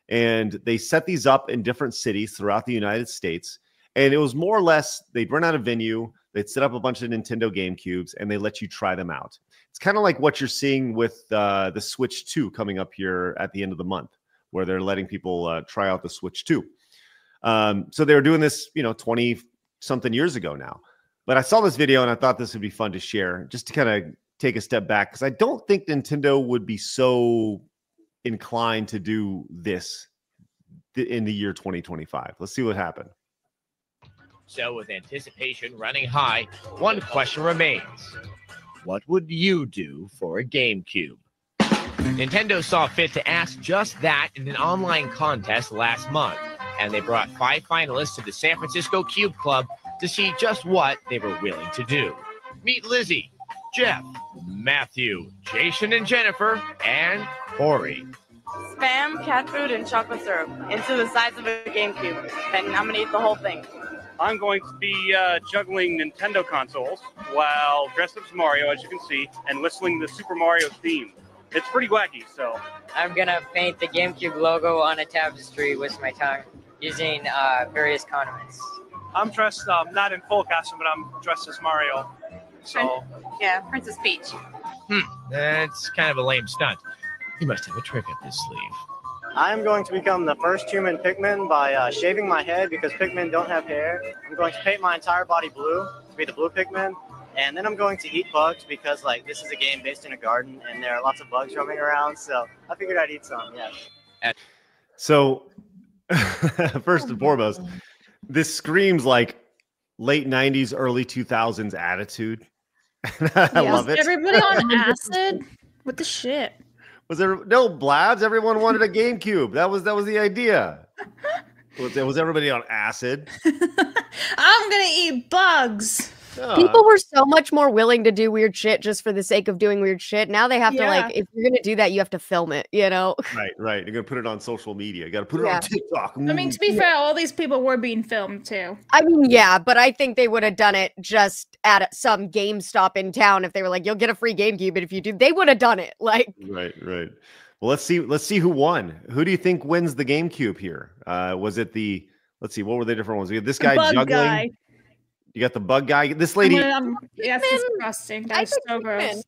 and they set these up in different cities throughout the United States. And it was more or less, they'd run out of venue, they'd set up a bunch of Nintendo GameCubes, and they let you try them out. It's kind of like what you're seeing with the Switch 2 coming up here at the end of the month, where they're letting people try out the Switch 2. So they were doing this, 20-something years ago now. But I saw this video and I thought this would be fun to share, just to kind of take a step back, because I don't think Nintendo would be so inclined to do this in the year 2025. Let's see what happened. So with anticipation running high, one question remains. What would you do for a GameCube? Nintendo saw fit to ask just that in an online contest last month, and they brought 5 finalists to the San Francisco Cube Club to see just what they were willing to do. Meet Lizzie, Jeff, Matthew, Jason and Jennifer, and Corey. Spam cat food and chocolate syrup into the size of a GameCube, and I'm gonna eat the whole thing. I'm going to be juggling Nintendo consoles while dressed up as Mario, as you can see, and whistling the Super Mario theme. It's pretty wacky, so. I'm gonna paint the GameCube logo on a tapestry with my tongue using various condiments. I'm dressed, not in full costume, but I'm dressed as Mario. So. Yeah, Princess Peach. That's kind of a lame stunt. You must have a trick up his sleeve. I'm going to become the first human Pikmin by shaving my head because Pikmin don't have hair. I'm going to paint my entire body blue to be the blue Pikmin. And then I'm going to eat bugs because, this is a game based in a garden and there are lots of bugs roaming around. So I figured I'd eat some, yes. So, first and foremost, this screams like late 90s, early 2000s attitude. I love it. Everybody on acid? What the shit? Was there no Blabs? Everyone wanted a GameCube. That was the idea. Was everybody on acid? I'm gonna eat bugs. People were so much more willing to do weird shit just for the sake of doing weird shit. Now they have to if you're gonna do that, you have to film it, Right. You're gonna put it on social media. You gotta put it on TikTok. I mean, to be fair, all these people were being filmed too. I mean, yeah, but I think they would have done it just at some GameStop in town if they were like, you'll get a free GameCube, and if you do, they would have done it. Right. Well, let's see who won. Who do you think wins the GameCube here? Was it let's see, what were the different ones? We had this guy juggling. Guy. You got the bug guy. This lady. Yeah, it's disgusting. That's so gross.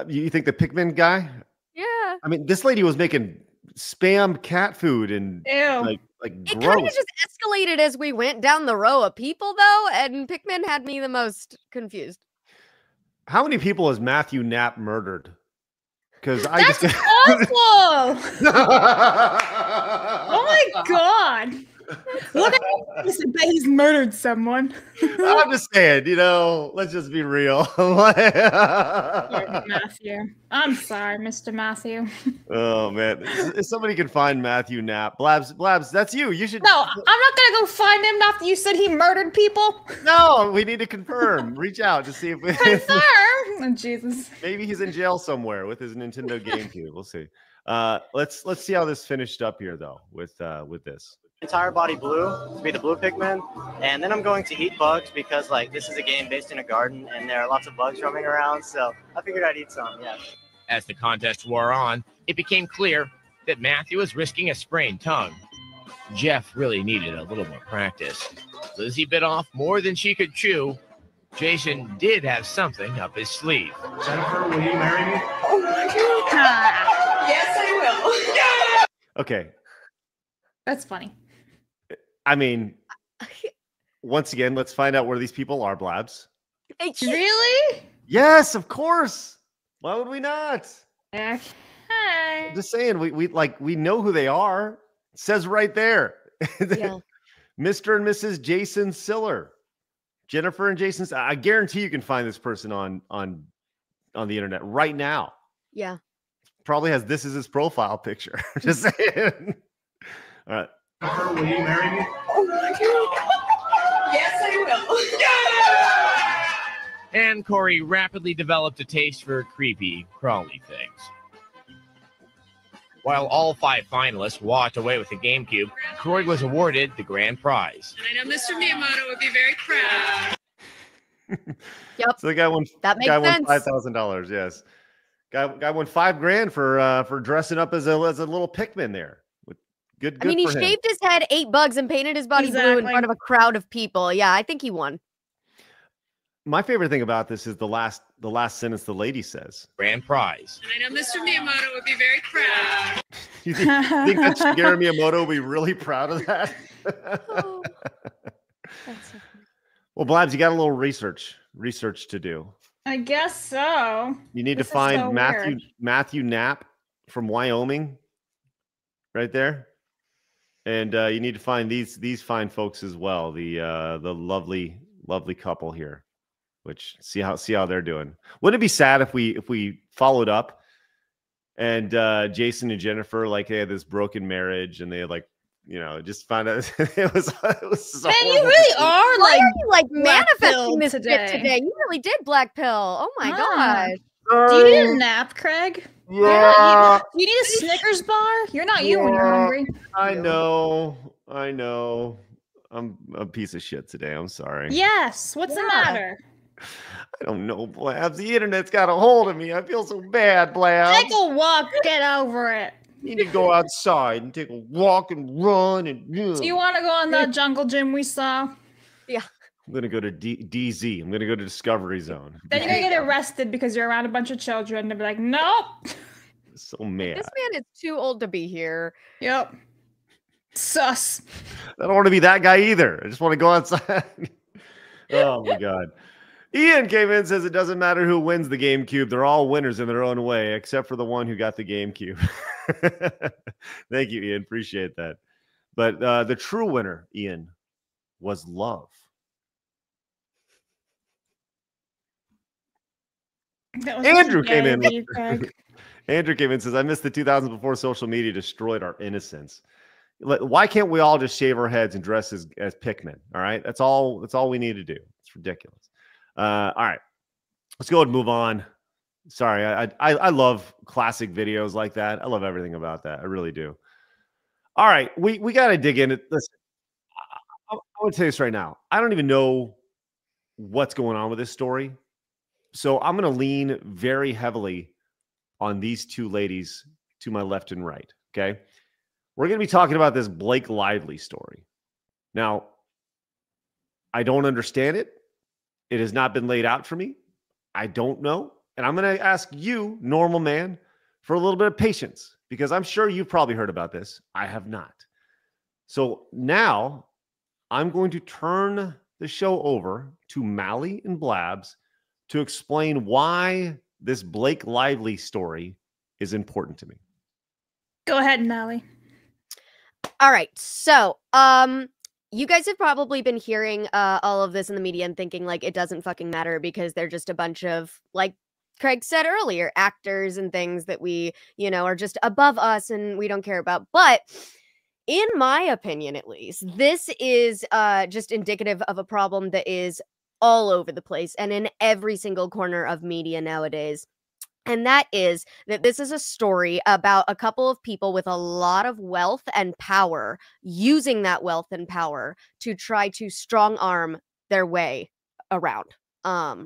You think the Pikmin guy? Yeah. I mean, this lady was making spam cat food and like it gross. kind of just escalated as we went down the row of people, though, and Pikmin had me the most confused. How many people has Matthew Knapp murdered? Because That's awful. Oh my god. Look at him. He's murdered someone. I'm just saying, let's just be real. Matthew. I'm sorry, Mr. Matthew. Oh, man. If somebody can find Matthew Knapp. Blabs, that's you. You should. No, I'm not going to go find him after you said he murdered people. No, we need to confirm. Reach out to see if we confirm. Oh, Jesus. Maybe he's in jail somewhere with his Nintendo GameCube. We'll see. Let's see how this finished up here, though, with this. Entire body blue to be the blue Pikmin, and then I'm going to eat bugs because this is a game based in a garden and there are lots of bugs roaming around, so I figured I'd eat some, yes. As the contest wore on, it became clear that Matthew was risking a sprained tongue. Jeff really needed a little more practice. Lizzie bit off more than she could chew. Jason did have something up his sleeve. Jennifer, will you marry me? Oh my god. Yes, I will. Okay. That's funny. I mean, once again, let's find out where these people are, Blabs. Really? Yes, of course. Why would we not? Okay. I'm just saying, we know who they are. It says right there. Yeah. Mr. and Mrs. Jason Siller. Jennifer and Jason. I guarantee you can find this person on the internet right now. Yeah. Probably has this as his profile picture. Just saying. All right. Jennifer, will you marry me? Oh my god. Yes, I will. And Corey rapidly developed a taste for creepy, crawly things. While all 5 finalists walked away with the GameCube, Corey was awarded the grand prize. And I know Mr. Miyamoto would be very proud. Yep. So the guy won. That makes guy won sense. $5,000. Yes. Guy won $5,000 for dressing up as a little Pikmin there. Good. I mean, he for him. shaved his head, ate bugs, and painted his body blue in front of a crowd of people. Yeah, I think he won. My favorite thing about this is the last sentence the lady says. Grand prize. And I know Mr. Miyamoto would be very proud. You think that Shigeru Miyamoto will be really proud of that? Oh, that's so funny. Well, Blabs, you got a little research to do. I guess so. You need This to is find so Matthew weird. Matthew Knapp from Wyoming, right there, and you need to find these fine folks as well. The lovely couple here, which see how they're doing. Wouldn't it be sad if we followed up and Jason and Jennifer like they had this broken marriage and they had like just found out it was so Man, you horrible. really are Why like are you like black manifesting pilled this shit today? You really did black pill. Oh my gosh. Do you need a nap, Craig? Yeah. Do you need a Snickers bar? You're not you when you're hungry. I know. I'm a piece of shit today. I'm sorry. Yes. What's the matter? I don't know, Blabs. The internet's got a hold of me. I feel so bad, Blabs. Take a walk. Get over it. You need to go outside and take a walk and run and. Do you want to go on that jungle gym we saw? Yeah. I'm gonna go to DZ. I'm gonna go to Discovery Zone. Then you're gonna get arrested because you're around a bunch of children. They'll be like, nope. So mad. This man is too old to be here. Yep. Sus. I don't want to be that guy either. I just want to go outside. Oh my god. Ian came in and says it doesn't matter who wins the GameCube. They're all winners in their own way, except for the one who got the GameCube. Thank you, Ian. Appreciate that. But the true winner, Ian, was love. Andrew came in. Andrew came in and says, I missed the 2000s before social media destroyed our innocence. Why can't we all just shave our heads and dress as Pikmin? All right. That's all we need to do. It's ridiculous. All right. Let's go ahead and move on. Sorry. I love classic videos like that. I love everything about that. I really do. All right. We got to dig in. Listen, I want to tell you this right now. I don't even know what's going on with this story. So I'm going to lean very heavily on these two ladies to my left and right. Okay. We're going to be talking about this Blake Lively story. Now, I don't understand it. It has not been laid out for me. I don't know. And I'm going to ask you, normal man, for a little bit of patience because I'm sure you've probably heard about this. I have not. So now I'm going to turn the show over to Mally and Blabs to explain why this Blake Lively story is important to me. Go ahead, Mally. All right. So, you guys have probably been hearing all of this in the media and thinking like it doesn't fucking matter because they're just a bunch of, like Craig said earlier, actors and things that we, are just above us and we don't care about. But in my opinion, at least, this is just indicative of a problem that is all over the place and in every single corner of media nowadays. And that is that this is a story about a couple of people with a lot of wealth and power using that wealth and power to try to strong arm their way around.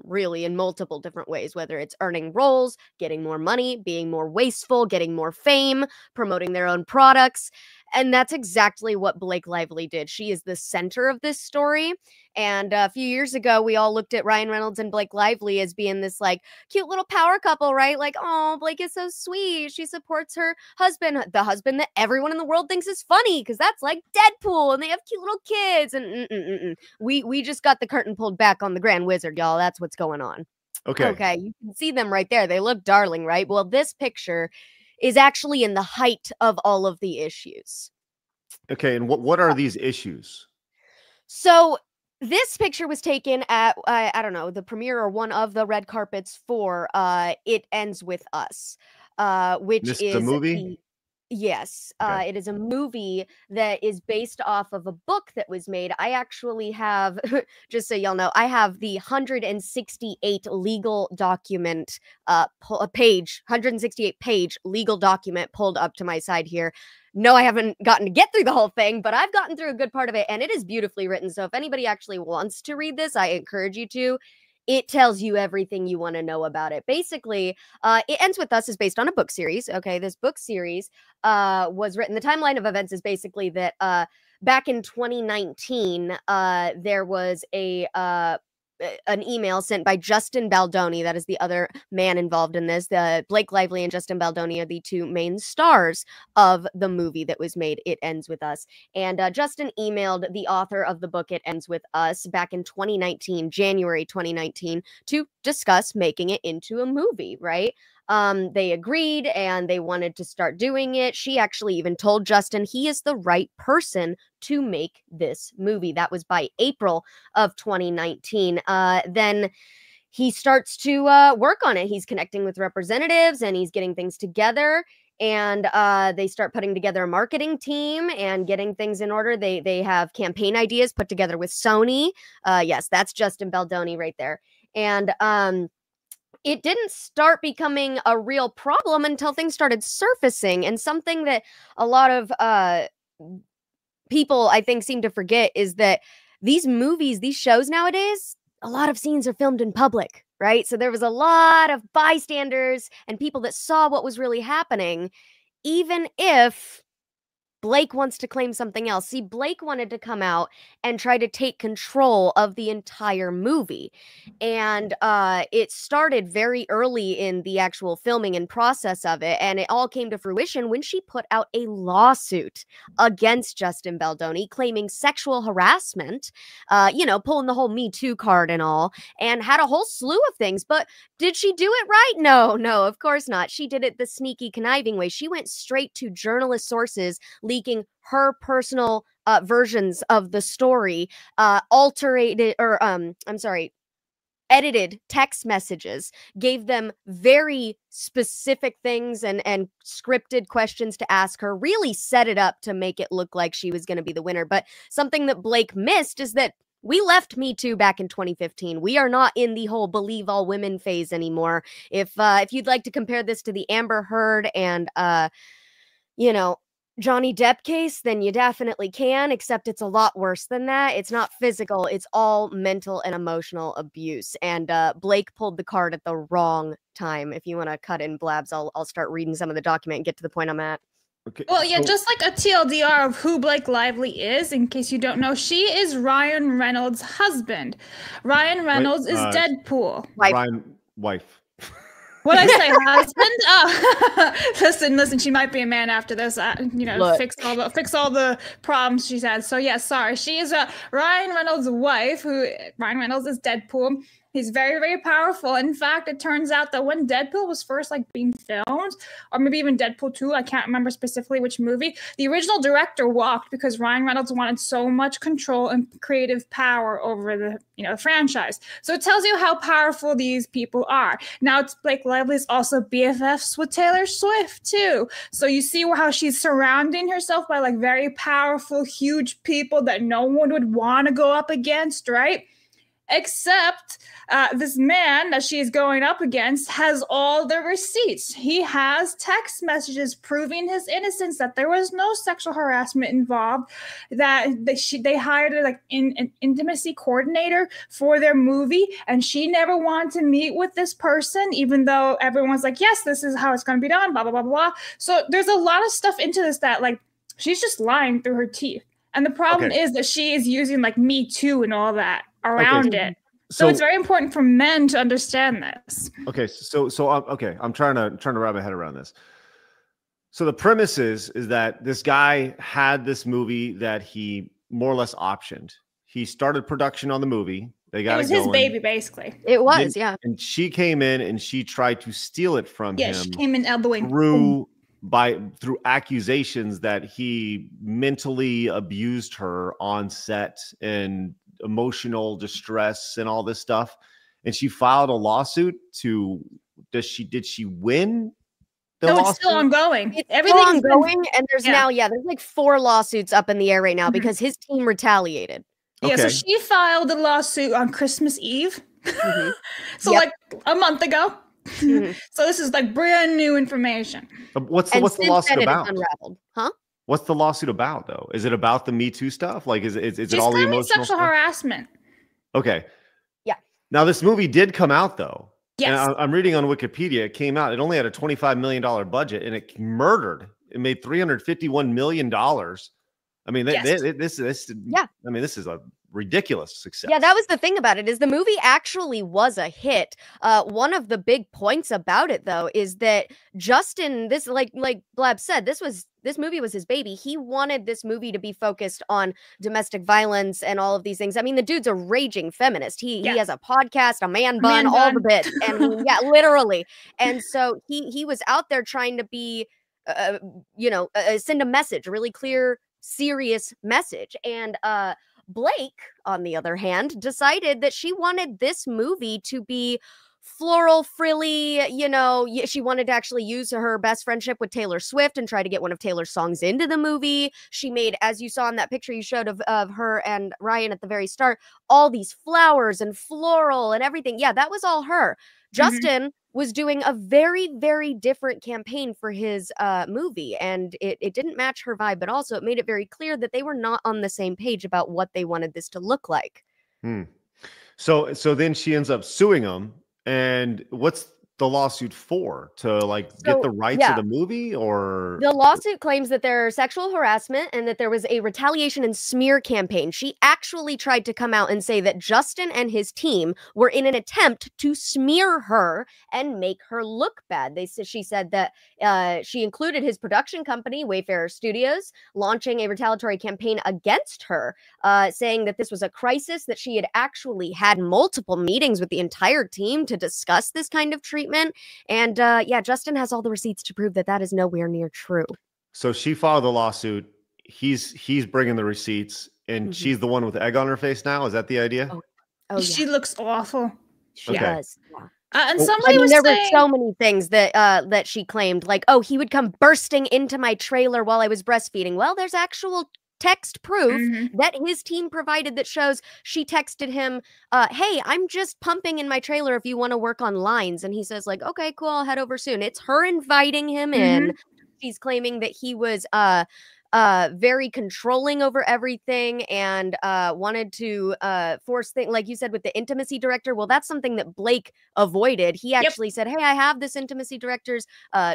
Really in multiple different ways, whether it's earning roles, getting more money, being more wasteful, getting more fame, promoting their own products. And that's exactly what Blake Lively did. She is the center of this story. And a few years ago, we all looked at Ryan Reynolds and Blake Lively as being this like cute little power couple, right? Like, oh, Blake is so sweet. She supports her husband, the husband that everyone in the world thinks is funny because that's like Deadpool and they have cute little kids. And we just got the curtain pulled back on the Grand Wizard, y'all. That's what's going on. Okay. You can see them right there. They look darling, right? Well, this picture is actually in the height of all of the issues. Okay, and what are these issues? So this picture was taken at, I don't know, the premiere or one of the red carpets for It Ends With Us, which is a movie? Yes, it is a movie that is based off of a book that was made. I actually have, just so y'all know, I have the 168 legal document page, 168 page legal document pulled up to my side here. No, I haven't gotten to get through the whole thing, but I've gotten through a good part of it, and it is beautifully written. So if anybody actually wants to read this, I encourage you to. it tells you everything you want to know about it. Basically, It Ends With Us is based on a book series. Okay, this book series was written. The timeline of events is basically that back in 2019, there was an email sent by Justin Baldoni. That is the other man involved in this. Blake Lively and Justin Baldoni are the two main stars of the movie that was made, It Ends With Us. And Justin emailed the author of the book, It Ends With Us, back in 2019, January 2019, to discuss making it into a movie, right? They agreed and they wanted to start doing it. She actually even told Justin he is the right person to make this movie. That was by April of 2019. Then he starts to work on it. He's connecting with representatives and he's getting things together. And they start putting together a marketing team and getting things in order. They have campaign ideas put together with Sony. Yes, that's Justin Baldoni right there. And it didn't start becoming a real problem until things started surfacing. And something that a lot of people, I think, seem to forget is that these movies, these shows nowadays, a lot of scenes are filmed in public, right? So there was a lot of bystanders and people that saw what was really happening, even if Blake wants to claim something else. See, Blake wanted to come out and try to take control of the entire movie. And it started very early in the actual filming and process of it. And it all came to fruition when she put out a lawsuit against Justin Baldoni, claiming sexual harassment, pulling the whole Me Too card and all, and had a whole slew of things. But did she do it right? No, of course not. She did it the sneaky, conniving way. She went straight to journalist sources, leaking her personal versions of the story, edited text messages, gave them very specific things and scripted questions to ask her, really set it up to make it look like she was going to be the winner. But something that Blake missed is that we left Me Too back in 2015. We are not in the whole believe all women phase anymore. If you'd like to compare this to the Amber Heard and Johnny Depp case, then you definitely can, except it's a lot worse than that. It's not physical, it's all mental and emotional abuse. And Blake pulled the card at the wrong time. If you want to cut in, Blabs, I'll start reading some of the document and get to the point I'm at. Okay, well, yeah, just like a TLDR of who Blake Lively is, in case you don't know, she is Ryan Reynolds' husband. Ryan Reynolds is Deadpool. Wife. What I say, husband? Listen. She might be a man after this. Fix all the problems she's had. So yeah, sorry. She is Ryan Reynolds' wife. Ryan Reynolds is Deadpool. He's very, very powerful. In fact, it turns out that when Deadpool was first being filmed, or maybe even Deadpool 2, I can't remember specifically which movie, the original director walked because Ryan Reynolds wanted so much control and creative power over the franchise. So it tells you how powerful these people are. Now, Blake Lively is also BFFs with Taylor Swift too. So you see how she's surrounding herself by very powerful, huge people that no one would want to go up against, right? Except this man that she's going up against has all the receipts. He has text messages proving his innocence, that there was no sexual harassment involved, that they hired an intimacy coordinator for their movie, and she never wanted to meet with this person, even though everyone's like, yes, this is how it's going to be done, blah, blah, blah, blah. So there's a lot of stuff into this that she's just lying through her teeth. And the problem is that she is using Me Too and all that around it. So it's very important for men to understand this. Okay, I'm trying to wrap my head around this. So the premise is that this guy had this movie that he more or less optioned. He started production on the movie. They got it was his baby, basically. It was, yeah. And she came in and she tried to steal it from him. Yeah, she came in elbowing through accusations that he mentally abused her on set and emotional distress and all this stuff. And she filed a lawsuit did she win the lawsuit? It's still ongoing. Everything's ongoing, and there's now, there's 4 lawsuits up in the air right now because his team retaliated. Yeah, so she filed a lawsuit on Christmas Eve. So a month ago. So this is brand new information. What's the lawsuit about? Unraveled. Huh? What's the lawsuit about though? Is it about the Me Too stuff? Is it all the emotional sexual stuff? harassment? Okay. Yeah. Now, this movie did come out, though. Yes. And I'm reading on Wikipedia. It came out. It only had a $25 million budget, and it murdered. It made $351 million. I mean, this is a ridiculous success. Yeah, that was the thing about it, is the movie actually was a hit. One of the big points about it, though, is that Justin, this like Blab said, this movie was his baby. He wanted this movie to be focused on domestic violence and all of these things. I mean, the dude's a raging feminist. He has a podcast, a man bun, all the bits, and yeah, literally. And so he was out there trying to be, send a message, a really clear, serious message. And Blake, on the other hand, decided that she wanted this movie to be floral, frilly, she wanted to actually use her best friendship with Taylor Swift and try to get one of Taylor's songs into the movie. She made, as you saw in that picture you showed of her and Ryan at the very start, all these flowers and floral and everything. Yeah, that was all her. Justin was doing a very, very different campaign for his movie, and it didn't match her vibe, but also it made it very clear that they were not on the same page about what they wanted this to look like. So then she ends up suing him, and what's the lawsuit for? To get the rights of the movie, or the lawsuit claims that there are sexual harassment and that there was a retaliation and smear campaign. She actually tried to come out and say that Justin and his team were in an attempt to smear her and make her look bad. She said that she included his production company, Wayfarer Studios, launching a retaliatory campaign against her, saying that this was a crisis, that she had actually had multiple meetings with the entire team to discuss this kind of treatment. And Justin has all the receipts to prove that is nowhere near true. So she filed the lawsuit. He's bringing the receipts, and she's the one with egg on her face now. Is that the idea? Oh, she looks awful. She does. Yeah. And somebody was there saying, were so many things that she claimed, like, oh, he would come bursting into my trailer while I was breastfeeding. Well, there's actual text proof that his team provided that shows she texted him, hey, I'm just pumping in my trailer if you want to work on lines. And he says, like, okay, cool, I'll head over soon. It's her inviting him in. She's claiming that he was very controlling over everything and wanted to force things, like you said, with the intimacy director. Well, that's something that Blake avoided. He actually said, hey, I have this intimacy director's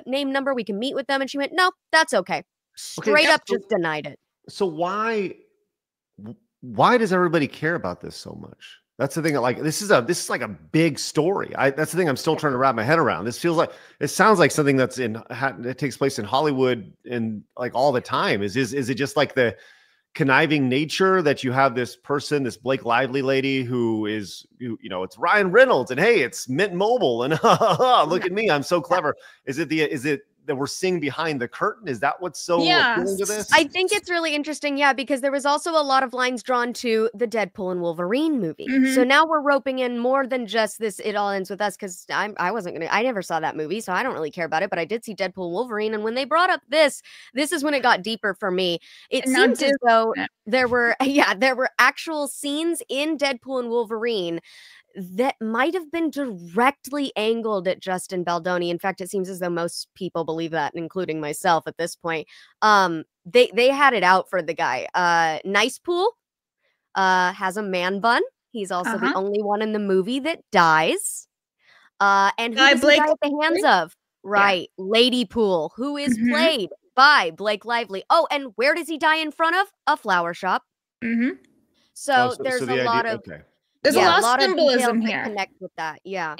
name, number, we can meet with them. And she went, no, that's okay. Straight up just denied it. So why does everybody care about this so much? That's the thing. Like, this is like a big story. That's the thing I'm still trying to wrap my head around. It sounds like something that takes place in Hollywood and like all the time. Is it just like the conniving nature that you have this person, this Blake Lively lady who is, it's Ryan Reynolds, and hey, it's Mint Mobile, and look at me, I'm so clever. Is it that we're seeing behind the curtain? Is that what's so appealing to this? I think it's really interesting, because there was also a lot of lines drawn to the Deadpool and Wolverine movie. So now we're roping in more than just this It All Ends With Us, because I never saw that movie, so I don't really care about it, but I did see Deadpool and Wolverine, and when they brought up this is when it got deeper for me. It seems as though there were actual scenes in Deadpool and Wolverine that might have been directly angled at Justin Baldoni. In fact, it seems as though most people believe that, including myself at this point. They had it out for the guy. Nice Pool has a man bun. He's also the only one in the movie that dies. And who does he die at the hands of? Right. Yeah. Lady Pool, who is played by Blake Lively. Oh, and where does he die in front of? A flower shop. So there's a lot of... Okay. There's a lot of symbolism here. Connect with that, yeah.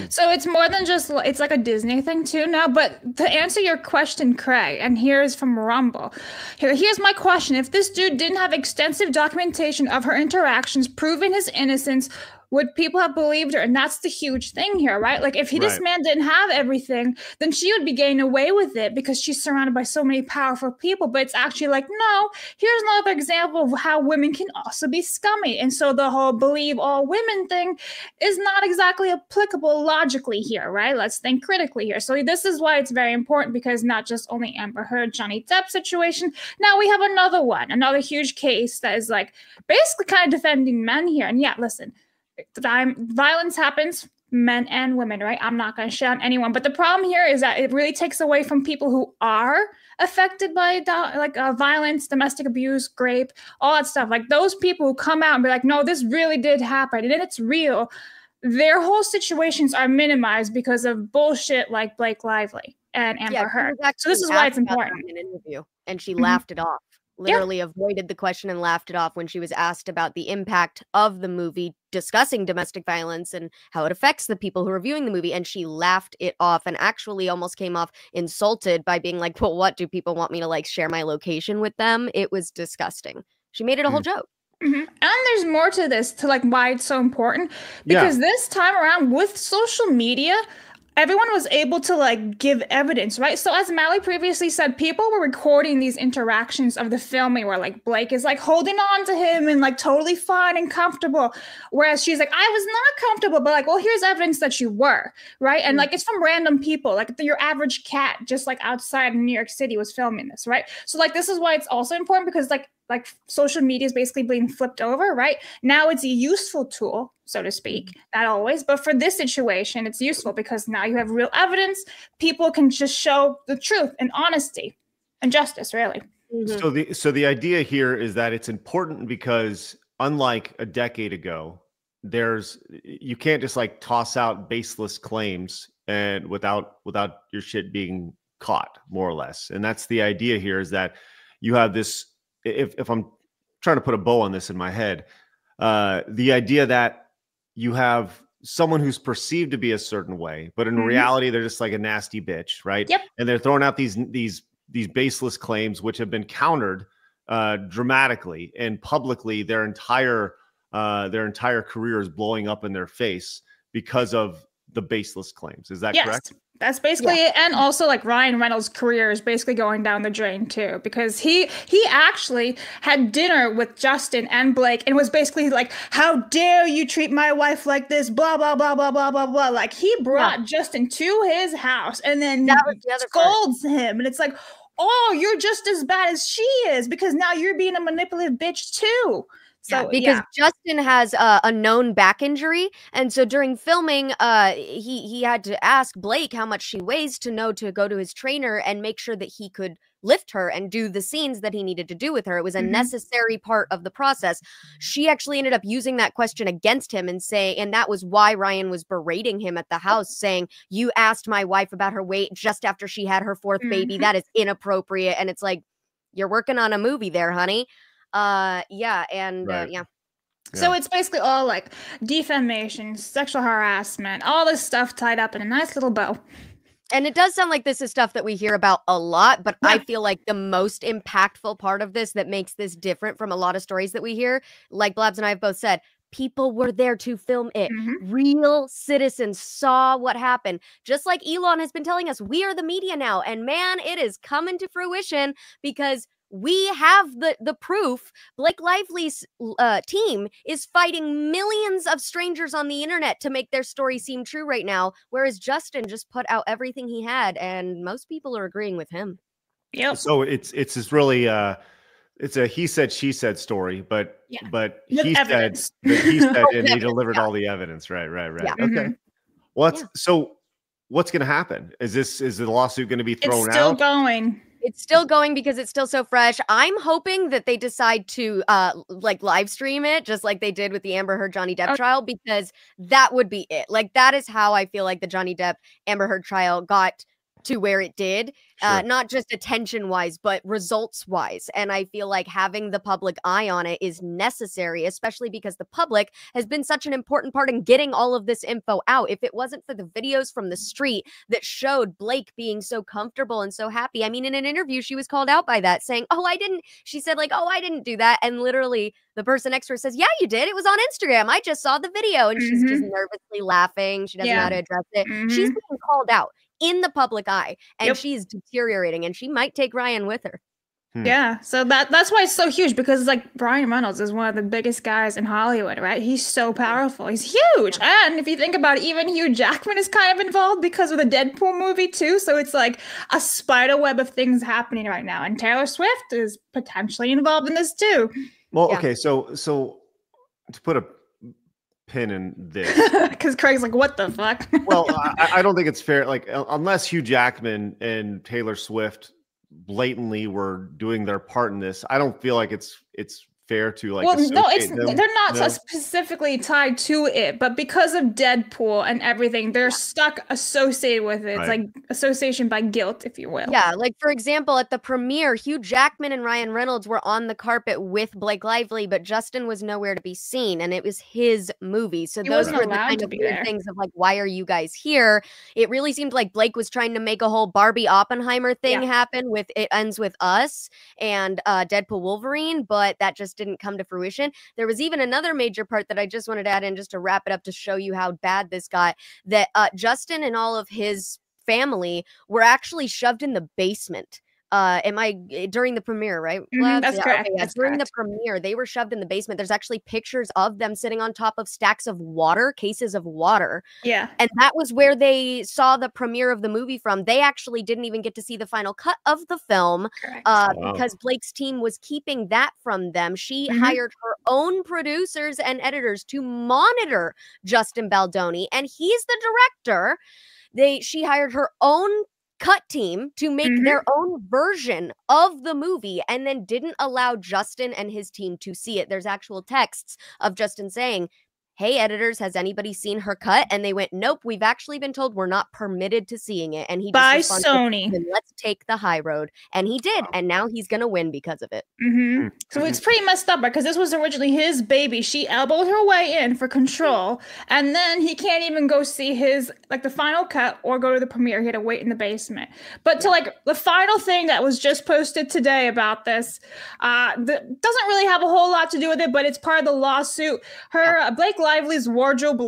So it's more than just, it's like a Disney thing too now. But to answer your question, Craig, and here's from Rumble. Here's my question: if this dude didn't have extensive documentation of her interactions proving his innocence, would people have believed her? And that's the huge thing here, right? Like, if this man didn't have everything, then she would be getting away with it because she's surrounded by so many powerful people. But it's actually like, no, here's another example of how women can also be scummy. And so the whole believe all women thing is not exactly applicable logically here, right? Let's think critically here. So this is why it's very important, because not just only Amber Heard, Johnny Depp situation. Now we have another one, another huge case that is like basically kind of defending men here. And yeah, listen, violence happens, men and women, right? I'm not going to shit on anyone, but the problem here is that it really takes away from people who are affected by violence, domestic abuse, rape, all that stuff. Like, those people who come out and be like, no, this really did happen and it's real. their whole situations are minimized because of bullshit like Blake Lively and Amber Heard. So this is why it's important. In an interview, and she Mhm. laughed it off. Literally avoided the question and laughed it off when she was asked about the impact of the movie discussing domestic violence and how it affects the people who are viewing the movie, and she laughed it off and actually almost came off insulted by being like, well, what, do people want me to like share my location with them? It was disgusting. She made it a whole joke. And there's more to this, to like why it's so important, because this time around with social media, everyone was able to like give evidence, right? So as Mally previously said, people were recording these interactions of the filming where like Blake is like holding on to him and like totally fine and comfortable, whereas she's like, I was not comfortable, but like, well, here's evidence that you were, right? And like it's from random people, like your average cat just like outside in New York City was filming this, right? So like this is why it's also important, because like social media is basically being flipped over, right? Now it's a useful tool, so to speak, not always, but for this situation, it's useful because now you have real evidence. People can just show the truth and honesty and justice, really. So the idea here is that it's important because unlike a decade ago, you can't just like toss out baseless claims and without your shit being caught, more or less. And that's the idea here, is that you have this, if I'm trying to put a bow on this in my head, the idea that you have someone who's perceived to be a certain way, but in reality, they're just like a nasty bitch, right? Yep. And they're throwing out these baseless claims, which have been countered dramatically and publicly. Their entire career is blowing up in their face because of the baseless claims. Is that correct? That's basically it. And also like Ryan Reynolds' career is basically going down the drain too, because he actually had dinner with Justin and Blake and was basically like, how dare you treat my wife like this, blah, blah, blah, blah, blah, blah, blah. Like he brought Justin to his house and then scolds him. And it's like, oh, you're just as bad as she is because now you're being a manipulative bitch too. So, because Justin has a known back injury, and so during filming, he had to ask Blake how much she weighs to know to go to his trainer and make sure that he could lift her and do the scenes that he needed to do with her. It was a necessary part of the process. She actually ended up using that question against him and saying, and that was why Ryan was berating him at the house, saying, you asked my wife about her weight just after she had her fourth baby. That is inappropriate. And it's like, you're working on a movie there, honey. So it's basically all like defamation, sexual harassment, all this stuff tied up in a nice little bow. And it does sound like this is stuff that we hear about a lot, but I feel like the most impactful part of this that makes this different from a lot of stories that we hear, like Blabs and I have both said, people were there to film it. Real citizens saw what happened. Just like Elon has been telling us, we are the media now. And man, it is coming to fruition because we have the proof. Blake Lively's team is fighting millions of strangers on the internet to make their story seem true right now, whereas Justin just put out everything he had, and most people are agreeing with him. So it's this really it's a he said she said story, but he said and he delivered all the evidence. Right. Okay. Well, so what's going to happen? Is the lawsuit going to be thrown out? It's still going. It's still going because it's still so fresh. I'm hoping that they decide to like live stream it just like they did with the Amber Heard Johnny Depp trial, because that would be it. Like that is how I feel like the Johnny Depp Amber Heard trial got to where it did, not just attention wise, but results wise. And I feel like having the public eye on it is necessary, especially because the public has been such an important part in getting all of this info out. If it wasn't for the videos from the street that showed Blake being so comfortable and so happy. I mean, in an interview, she was called out by that, saying, she said like, I didn't do that. And literally the person next to her says, yeah, you did. It was on Instagram. I just saw the video. And she's just nervously laughing. She doesn't know how to address it. She's being called out in the public eye, and she's deteriorating, and she might take Ryan with her. Yeah, so that's why it's so huge, because like Ryan Reynolds is one of the biggest guys in Hollywood, right? He's so powerful. He's huge. And if you think about it, even Hugh Jackman is kind of involved because of the Deadpool movie too. So it's like a spider web of things happening right now. And Taylor Swift is potentially involved in this too. Well, okay, so to put a pin in this, because Craig's like, what the fuck? Well, I don't think it's fair. Like, unless Hugh Jackman and Taylor Swift blatantly were doing their part in this, I don't feel like it's fair to like? Well, no, associate them? they're not No? specifically tied to it, but because of Deadpool and everything, they're stuck associated with it. It's Right. like association by guilt, if you will. Yeah, like for example, at the premiere, Hugh Jackman and Ryan Reynolds were on the carpet with Blake Lively, but Justin was nowhere to be seen, and it was his movie. So He those wasn't were the allowed kind to of be weird there. things of like, why are you guys here? It really seemed like Blake was trying to make a whole Barbie Oppenheimer thing happen with It Ends With Us and Deadpool Wolverine, but that just didn't come to fruition. There was even another major part that I just wanted to add in just to wrap it up to show you how bad this got, that Justin and all of his family were actually shoved in the basement. During the premiere, right? Blabs? That's correct. Okay, That's during correct. the premiere, they were shoved in the basement. There's actually pictures of them sitting on top of stacks of water, cases of water. Yeah. And that was where they saw the premiere of the movie from. They actually didn't even get to see the final cut of the film because Blake's team was keeping that from them. She hired her own producers and editors to monitor Justin Baldoni, and he's the director. She hired her own cut team to make their own version of the movie and then didn't allow Justin and his team to see it. There's actual texts of Justin saying, "Hey, editors, has anybody seen her cut?" And they went, "Nope, we've actually been told we're not permitted to seeing it." And he By just responded, Sony. "Then let's take the high road." And he did. And now he's going to win because of it. So it's pretty messed up because this was originally his baby. She elbowed her way in for control, and then he can't even go see his the final cut or go to the premiere. He had to wait in the basement. But to the final thing that was just posted today about this, doesn't really have a whole lot to do with it, but it's part of the lawsuit. Her Blake Lively's wardrobe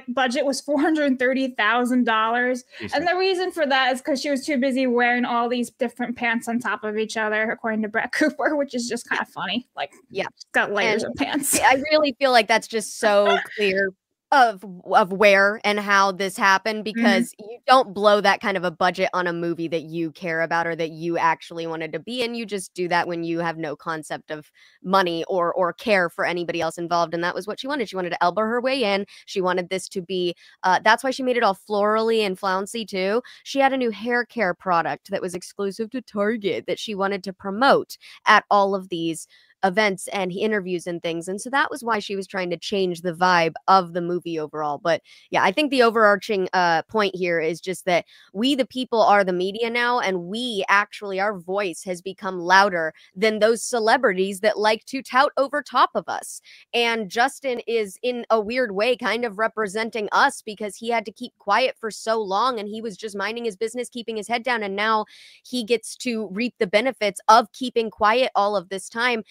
budget was $430,000, and the reason for that is because she was too busy wearing all these different pants on top of each other, according to Brett Cooper, which is just kind of funny. She's got layers of pants. I really feel like that's just so clear of where and how this happened, because you don't blow that kind of a budget on a movie that you care about or that you actually wanted to be in. You just do that when you have no concept of money or care for anybody else involved. And that was what she wanted. She wanted to elbow her way in. She wanted this to be that's why she made it all florally and flouncy too. She had a new hair care product that was exclusive to Target that she wanted to promote at all of these events and interviews and things. And so that was why she was trying to change the vibe of the movie overall. But yeah, I think the overarching point here is just that we, the people, are the media now, and we actually, our voice has become louder than those celebrities that like to tout over top of us. And Justin is, in a weird way, kind of representing us because he had to keep quiet for so long and he was just minding his business, keeping his head down. And now he gets to reap the benefits of keeping quiet all of this time.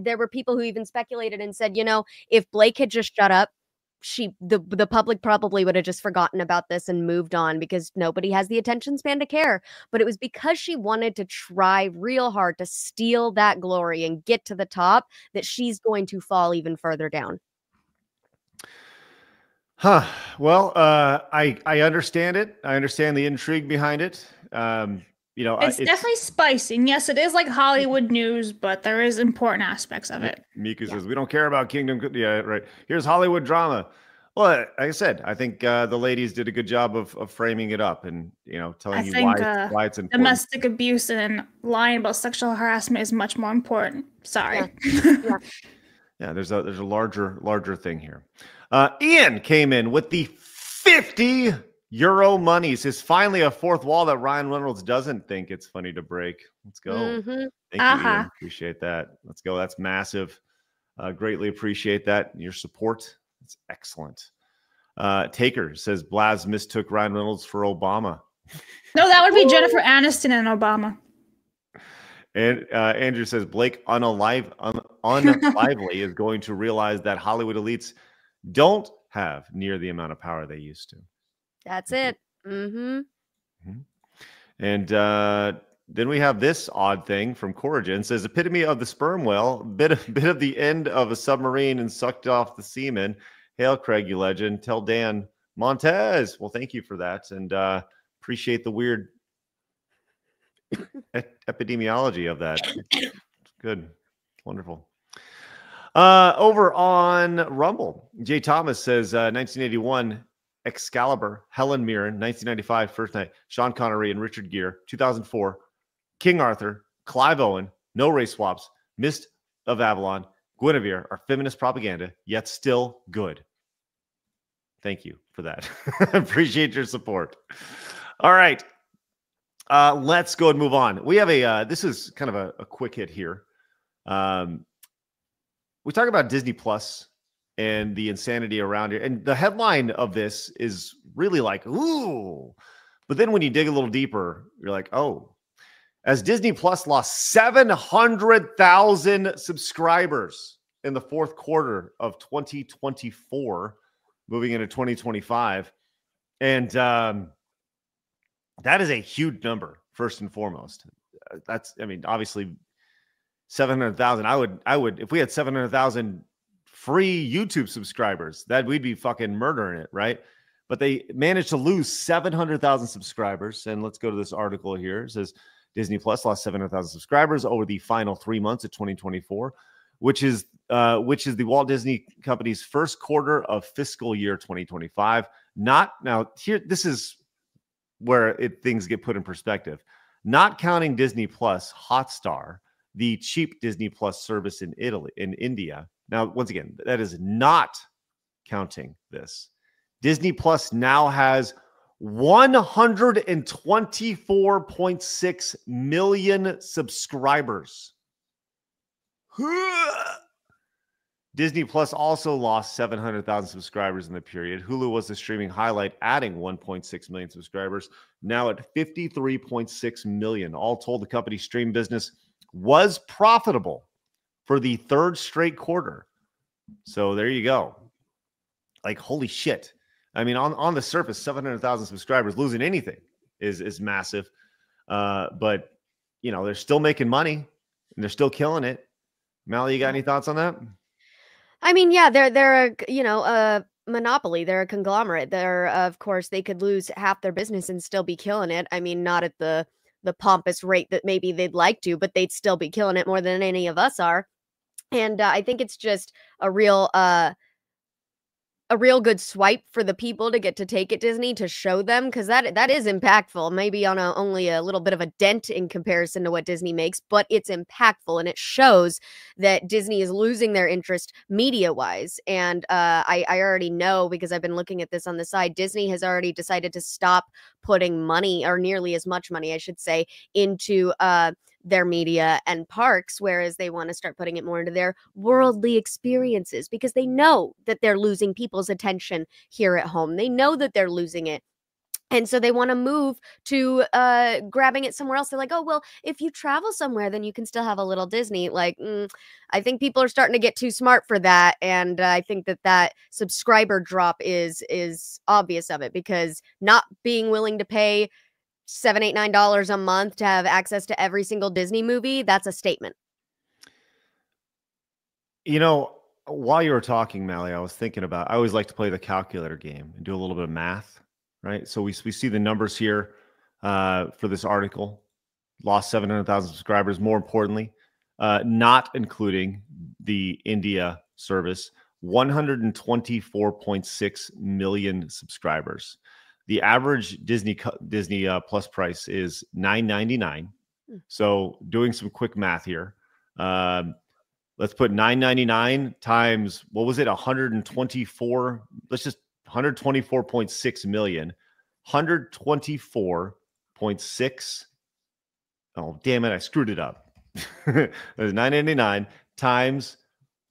There were people who even speculated and said, if Blake had just shut up, the public probably would have just forgotten about this and moved on because nobody has the attention span to care. But it was because she wanted to try real hard to steal that glory and get to the top that she's going to fall even further down. Well, I understand it. I understand the intrigue behind it. It's definitely spicy. And yes, it is like Hollywood news, but there is important aspects of it. Miku says, we don't care about Kingdom. Yeah, right. Here's Hollywood drama. Well, like I said, I think the ladies did a good job of framing it up and, telling you why it's important. Domestic abuse and lying about sexual harassment is much more important. Sorry. Yeah, there's a larger thing here. Ian came in with the 50 euro monies. Is finally a fourth wall that Ryan Reynolds doesn't think it's funny to break. Let's go. Thank you, Ian. Appreciate that. Let's go. That's massive. Greatly appreciate that. Your support. It's excellent. Taker says Blabs mistook Ryan Reynolds for Obama. No, that would be Jennifer Aniston and Obama. And Andrew says Blake Unlively is going to realize that Hollywood elites don't have near the amount of power they used to. That's it. And then we have this odd thing from Corrigan. Says epitome of the sperm whale, bit of the end of a submarine and sucked off the semen. Hail, Craig, you legend. Tell Dan Montez. Well, thank you for that, and appreciate the weird epidemiology of that. Good, wonderful. Over on Rumble, Jay Thomas says 1981. Excalibur, Helen Mirren, 1995, First Night, Sean Connery and Richard Gere, 2004, King Arthur, Clive Owen, No Race Swaps, Mist of Avalon, Guinevere are feminist propaganda, yet still good. Thank you for that. Appreciate your support. All right. Let's go and move on. We have this is kind of a quick hit here. We talk about Disney Plus and the insanity around it. And the headline of this is really like, ooh. But then when you dig a little deeper, you're like, oh. As Disney Plus lost 700,000 subscribers in the fourth quarter of 2024, moving into 2025. And that is a huge number, first and foremost. Obviously 700,000. I would, if we had 700,000 free YouTube subscribers, that we'd be fucking murdering it, right? But they managed to lose 700,000 subscribers. And let's go to this article here. It says Disney Plus lost 700,000 subscribers over the final 3 months of 2024, which is the Walt Disney Company's first quarter of fiscal year 2025. This is where things get put in perspective. Not counting Disney Plus Hotstar, the cheap Disney Plus service in India. Now, once again, that is not counting this. Disney Plus now has 124.6 million subscribers. Disney Plus also lost 700,000 subscribers in the period. Hulu was the streaming highlight, adding 1.6 million subscribers, now at 53.6 million. All told, the company's stream business was profitable for the third straight quarter. So there you go. Like, holy shit. I mean, on the surface, 700,000 subscribers, losing anything is massive. But, you know, they're still making money and they're still killing it. Mally, you got any thoughts on that? I mean, yeah, they're a monopoly. They're a conglomerate. They're, of course, they could lose half their business and still be killing it. I mean, not at the pompous rate that maybe they'd like to, but they'd still be killing it more than any of us are. And I think it's just a real good swipe for the people to get to take it Disney to show them, because that is impactful, maybe on only a little bit of a dent in comparison to what Disney makes, but it's impactful and it shows that Disney is losing their interest media wise. And I already know, because I've been looking at this on the side, Disney has already decided to stop putting money, or nearly as much money I should say, into their media and parks, whereas they want to start putting it more into their worldly experiences, because they know that they're losing people's attention here at home. They know that they're losing it. And so they want to move to grabbing it somewhere else. They're like, oh, well, if you travel somewhere, then you can still have a little Disney. Like, I think people are starting to get too smart for that. And I think that subscriber drop is obvious of it, because not being willing to pay $7, $8, $9 a month to have access to every single Disney movie, that's a statement. You know, while you were talking, Mally, I was thinking about, I always like to play the calculator game and do a little bit of math, right? So we see the numbers here for this article. Lost 700,000 subscribers. More importantly, not including the India service, 124.6 million subscribers. The average Disney Plus price is $9.99. So doing some quick math here, let's put $9.99 times, what was it? 124. Let's just 124.6 million. 124.6. Oh, damn it! I screwed it up. There's $9.99 times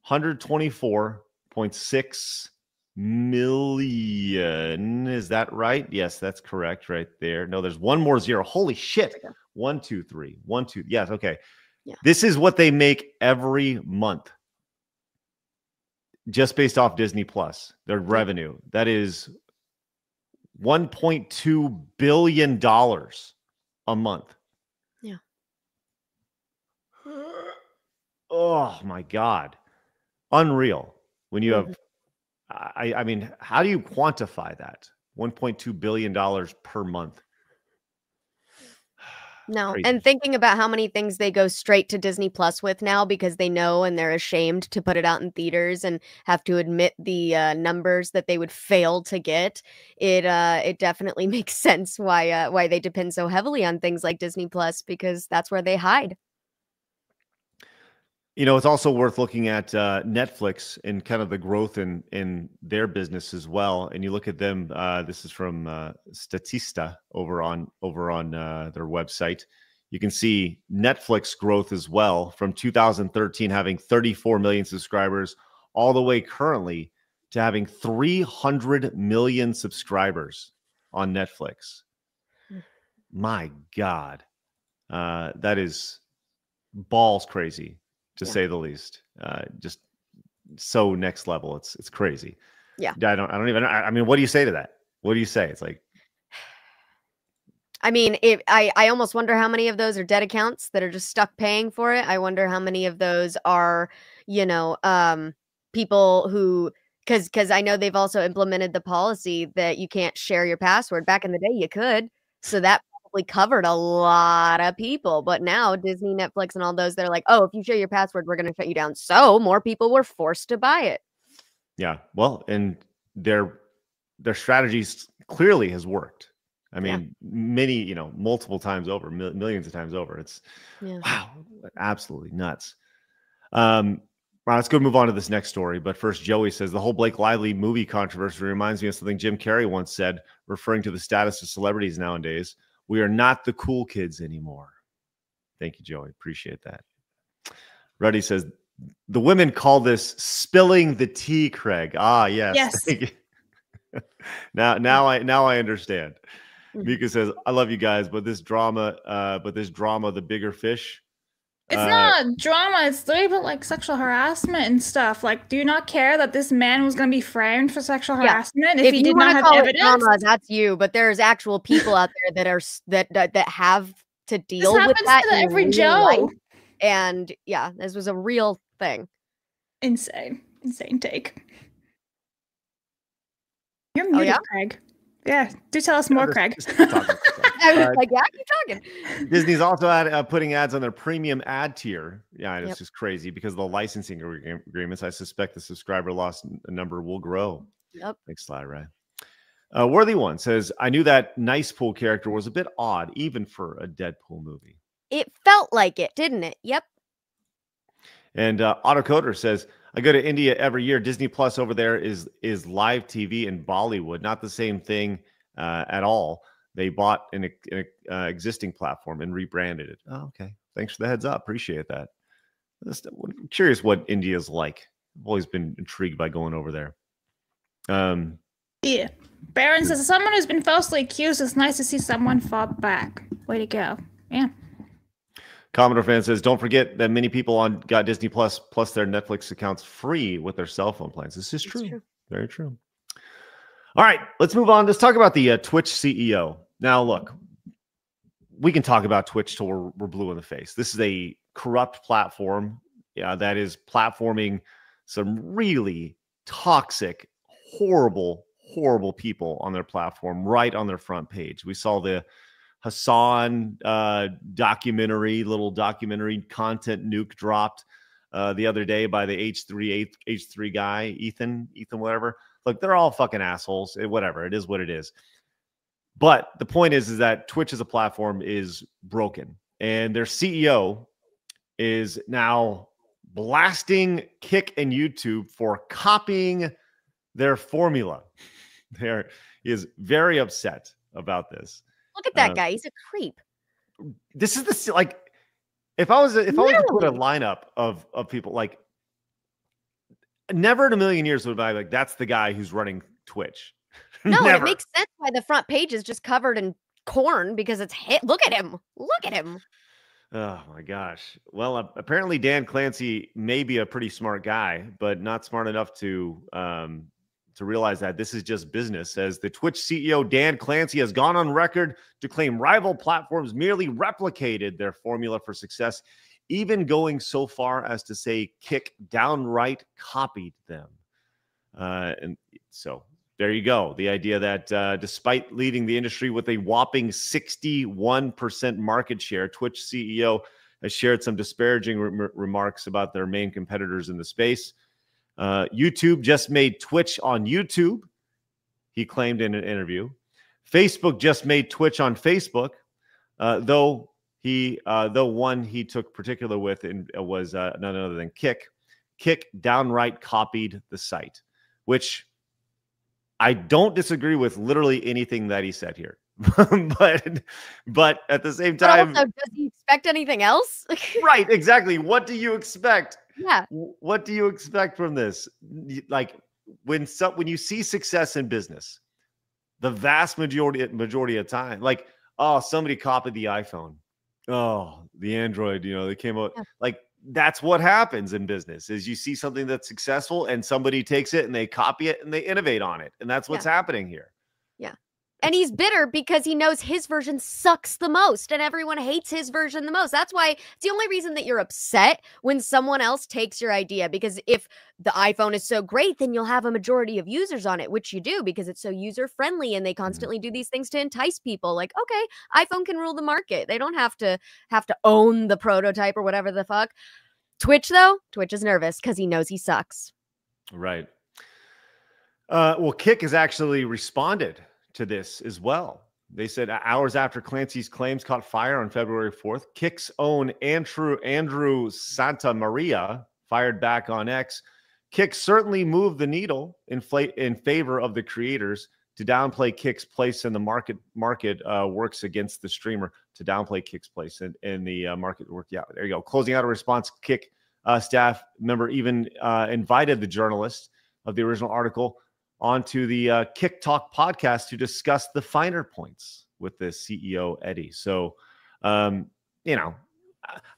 124.6 million. Is that right? Yes, that's correct right there. No, there's one more zero. Holy shit. 1, 2, 3. 1, 2. Yes, okay. Yeah. This is what they make every month, just based off Disney Plus, their revenue. That is $1.2 billion a month. Yeah. Oh my God. Unreal. When you have, I mean, how do you quantify that? $1.2 billion per month. No. Crazy. And thinking about how many things they go straight to Disney Plus with now, because they know and they're ashamed to put it out in theaters and have to admit the numbers that they would fail to get. It definitely makes sense why they depend so heavily on things like Disney Plus, because that's where they hide. You know, it's also worth looking at Netflix and kind of the growth in their business as well. And you look at them. This is from Statista over on their website. You can see Netflix growth as well from 2013 having 34 million subscribers all the way currently to having 300 million subscribers on Netflix. My God, that is balls crazy, to say the least. Just so next level. It's crazy. Yeah. I mean, what do you say to that? What do you say? It's like, I mean, I almost wonder how many of those are dead accounts that are just stuck paying for it. I wonder how many of those are, people who, because I know they've also implemented the policy that you can't share your password. Back in the day, you could. So that probably covered a lot of people. But now Disney, Netflix, and all those, they're like, oh, if you share your password, we're going to shut you down. So more people were forced to buy it. yeah, well, and their strategies clearly has worked. I mean, many, multiple times over, millions of times over. It's wow, absolutely nuts. Right, let's go move on to this next story. But first, Joey says the whole Blake Lively movie controversy reminds me of something Jim Carrey once said, referring to the status of celebrities nowadays. We are not the cool kids anymore. Thank you, Joey. Appreciate that. Ruddy says the women call this spilling the tea, Craig. Ah, yes. Yes. Thank you. Now I understand. Mika says, I love you guys, but this drama, the bigger fish. It's not drama. It's literally like sexual harassment and stuff. Like, do you not care that this man was going to be framed for sexual harassment if he did not have evidence? Drama, that's you. But there's actual people out there that have to deal with that to every Joe. Life. And yeah, this was a real thing. Insane take. You're muted, Craig. Yeah, do tell us more, Craig. I was like, yeah, keep talking. Disney's also putting ads on their premium ad tier. Yeah, and it's just crazy because of the licensing agreements. I suspect the subscriber loss number will grow. Yep. Thanks, Sly Ray. Worthy One says, I knew that Nice Pool character was a bit odd, even for a Deadpool movie. It felt like it, didn't it? Yep. And Autocoder says, I go to India every year. Disney Plus over there is live TV in Bollywood. Not the same thing at all. They bought an existing platform and rebranded it. Oh, okay. Thanks for the heads up. Appreciate that. I'm curious what India's like. I've always been intrigued by going over there. Yeah. Baron says, as someone who's been falsely accused, it's nice to see someone fought back. Way to go. Yeah. Commodore fan says, don't forget that many people got Disney Plus their Netflix accounts free with their cell phone plans. This is true. Very true. All right, let's move on. Let's talk about the Twitch CEO. Now, look, we can talk about Twitch till we're blue in the face. This is a corrupt platform that is platforming some really toxic, horrible people on their platform right on their front page. We saw the Hassan little documentary content nuke dropped the other day by the H3 guy, Ethan, whatever. Look, they're all fucking assholes. Whatever. It is what it is. But the point is that Twitch as a platform is broken. And their CEO is now blasting Kick and YouTube for copying their formula. He is very upset about this. Look at that guy. He's a creep. This is if I was to put a lineup of people, like, never in a million years would I like that's the guy who's running Twitch. No, it makes sense why the front page is just covered in corn because it's hit. Look at him. Oh my gosh. Well, apparently Dan Clancy may be a pretty smart guy, but not smart enough to realize that this is just business. As the Twitch CEO Dan Clancy has gone on record to claim rival platforms merely replicated their formula for success, even going so far as to say Kick downright copied them. And so there you go. The idea that despite leading the industry with a whopping 61% market share, Twitch CEO has shared some disparaging remarks about their main competitors in the space. YouTube just made Twitch on YouTube, he claimed in an interview. Facebook just made Twitch on Facebook, though The one he took particular with was none other than Kick. Kick downright copied the site, which I don't disagree with literally anything that he said here. but at the same time, also, does he expect anything else? Right, exactly. What do you expect? Yeah. What do you expect from this? Like when you see success in business, the vast majority of time, like, oh, somebody copied the iPhone. Oh, the Android, they came out. Yeah. Like, that's what happens in business is you see something that's successful and somebody takes it and they copy it and they innovate on it. And that's what's happening here. Yeah. And he's bitter because he knows his version sucks the most and everyone hates his version the most. That's why it's the only reason that you're upset when someone else takes your idea, because if the iPhone is so great, then you'll have a majority of users on it, which you do because it's so user friendly and they constantly do these things to entice people. Like, okay, iPhone can rule the market. They don't have to own the prototype or whatever the fuck. Twitch, though, Twitch is nervous because he knows he sucks. Right. Well, Kick has actually responded to this as well. They said hours after Clancy's claims caught fire on February 4th, Kick's own Andrew Santa Maria fired back on X. Kick certainly moved the needle in favor of the creators. To downplay Kick's place in the market works against the streamer. To downplay Kick's place in the market work. Yeah, there you go. Closing out a response, Kick staff member even invited the journalist of the original article onto the Kick Talk podcast to discuss the finer points with the CEO, Eddie. So, I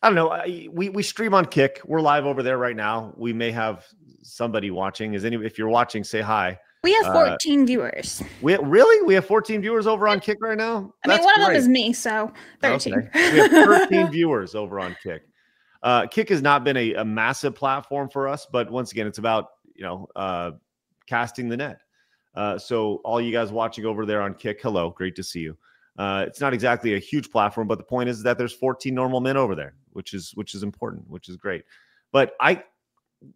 don't know. We stream on Kick. We're live over there right now. We may have somebody watching. If you're watching, say hi. We have 14 viewers. We have 14 viewers over on Kick right now? I mean, one of them is me, so 13. Okay. We have 13 viewers over on Kick. Kick has not been a massive platform for us, but once again, it's about, casting the net. So all you guys watching over there on Kick, hello, great to see you. It's not exactly a huge platform, but the point is that there's 14 normal men over there, which is important, which is great. But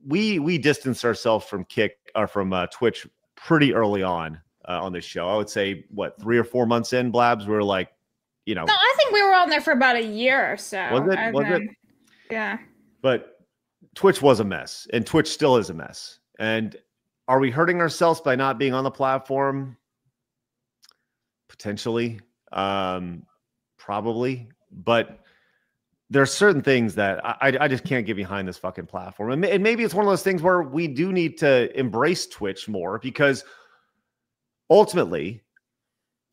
we distanced ourselves from Kick or from Twitch pretty early on this show. I would say 3 or 4 months in, Blabs, we were like, No, I think we were on there for about a year or so. Was it? Yeah. But Twitch was a mess, and Twitch still is a mess. And are we hurting ourselves by not being on the platform? Potentially, probably. But there are certain things that I just can't get behind this fucking platform. And maybe it's one of those things where we do need to embrace Twitch more, because ultimately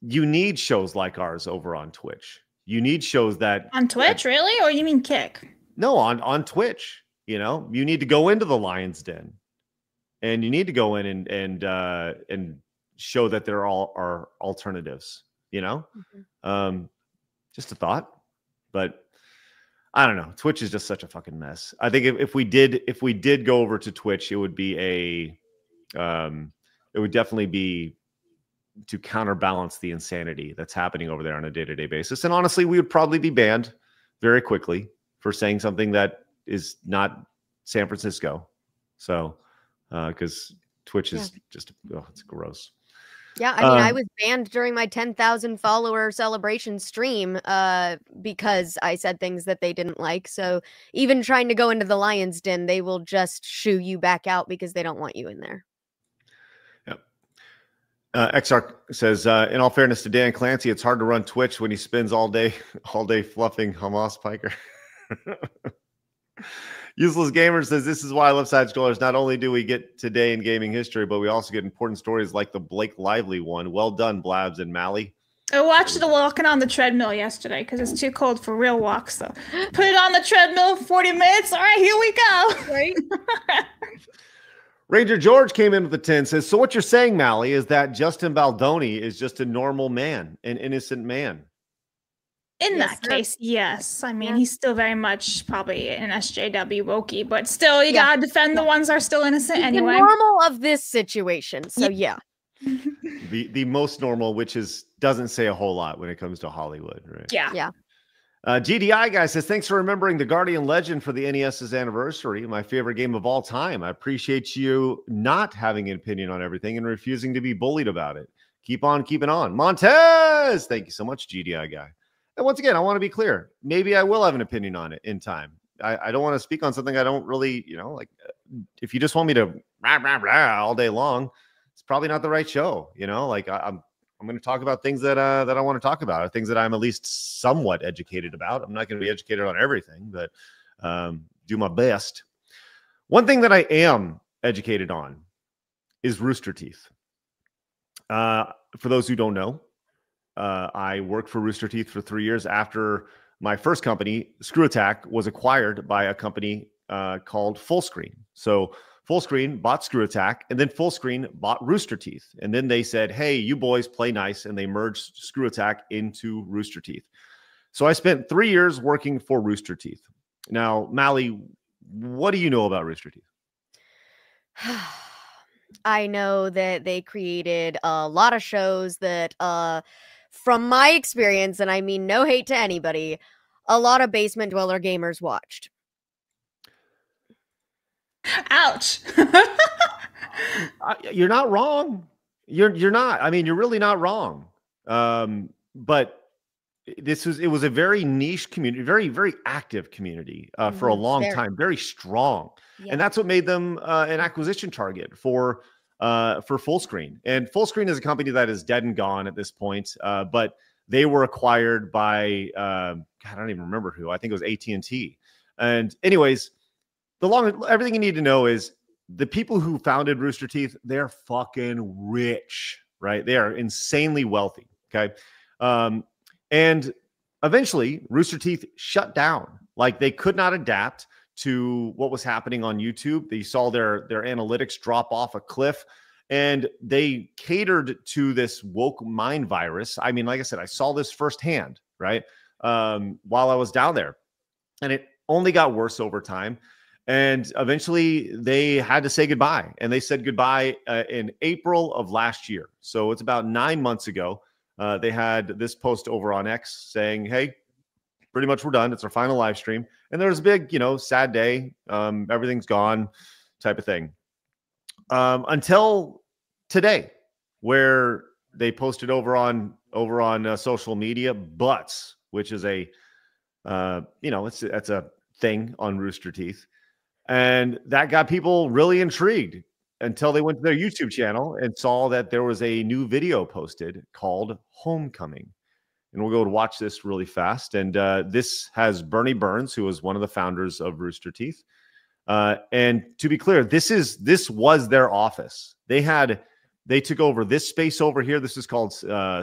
you need shows like ours over on Twitch. You need shows that on Twitch, really? Or you mean Kick? No, on Twitch. You need to go into the Lion's Den. And you need to go in and show that there are alternatives, Mm-hmm. Just a thought, but I don't know. Twitch is just such a fucking mess. I think if we did go over to Twitch, it would be it would definitely be to counterbalance the insanity that's happening over there on a day-to-day basis. And honestly, we would probably be banned very quickly for saying something that is not San Francisco. So, because Twitch is just, it's gross. Yeah, I mean, I was banned during my 10,000 follower celebration stream because I said things that they didn't like. So even trying to go into the Lion's Den, they will just shoo you back out because they don't want you in there. Yep. XR says, in all fairness to Dan Clancy, it's hard to run Twitch when he spends all day fluffing Hamas Piker. Useless Gamer says, this is why I love side scrollers. Not only do we get today in gaming history, but we also get important stories like the Blake Lively one. Well done, Blabs and Mally. I watched the walking on the treadmill yesterday because it's too cold for real walks. So put it on the treadmill 40 minutes. All right, here we go. Right. Ranger George came in with the 10, says, so what you're saying, Mally, is that Justin Baldoni is just a normal man, an innocent man. In that case, yes. I mean, he's still very much probably an SJW wokey, but still, you gotta defend the ones that are still innocent anyway. The normal of this situation. So yeah. The most normal, which doesn't say a whole lot when it comes to Hollywood, right? Yeah. Yeah. GDI guy says, thanks for remembering the Guardian Legend for the NES's anniversary. My favorite game of all time. I appreciate you not having an opinion on everything and refusing to be bullied about it. Keep on keeping on. Montez! Thank you so much, GDI guy. And once again, I want to be clear. Maybe I will have an opinion on it in time. I don't want to speak on something I don't really, like if you just want me to blah, blah, blah all day long, it's probably not the right show. Like I'm going to talk about things that I want to talk about, or things that I'm at least somewhat educated about. I'm not going to be educated on everything, but do my best. One thing that I am educated on is Rooster Teeth. For those who don't know, I worked for Rooster Teeth for 3 years after my first company, Screw Attack, was acquired by a company called Fullscreen. So Fullscreen bought Screw Attack, and then Fullscreen bought Rooster Teeth. And then they said, hey, you boys play nice, and they merged Screw Attack into Rooster Teeth. So I spent 3 years working for Rooster Teeth. Now, Mally, what do you know about Rooster Teeth? I know that they created a lot of shows that, from my experience, and I mean no hate to anybody, a lot of basement dweller gamers watched. Ouch. You're not wrong. You're not. I mean, you're really not wrong. But it was a very niche community, very, very active community for a long time, very strong. Yeah. And that's what made them an acquisition target for Fullscreen. And Fullscreen is a company that is dead and gone at this point. But they were acquired by God, I don't even remember who. I think it was AT&T. And anyways, everything you need to know is the people who founded Rooster Teeth, they're fucking rich, right? They are insanely wealthy. Okay. And eventually Rooster Teeth shut down. Like, they could not adapt to what was happening on YouTube. They saw their analytics drop off a cliff, and they catered to this woke mind virus. I mean, like I said, I saw this firsthand, right? While I was down there, and it only got worse over time. And eventually they had to say goodbye, and they said goodbye in April of last year. So it's about 9 months ago. They had this post over on X saying, hey, pretty much we're done. It's our final live stream. And there was a big, sad day. Everything's gone type of thing. Until today, where they posted over on social media, Butts, which is a, it's a thing on Rooster Teeth. And that got people really intrigued until they went to their YouTube channel and saw that there was a new video posted called Homecoming. And we'll go to watch this really fast. And this has Bernie Burns, who was one of the founders of Rooster Teeth. And to be clear, this was their office. They took over this space over here. This is called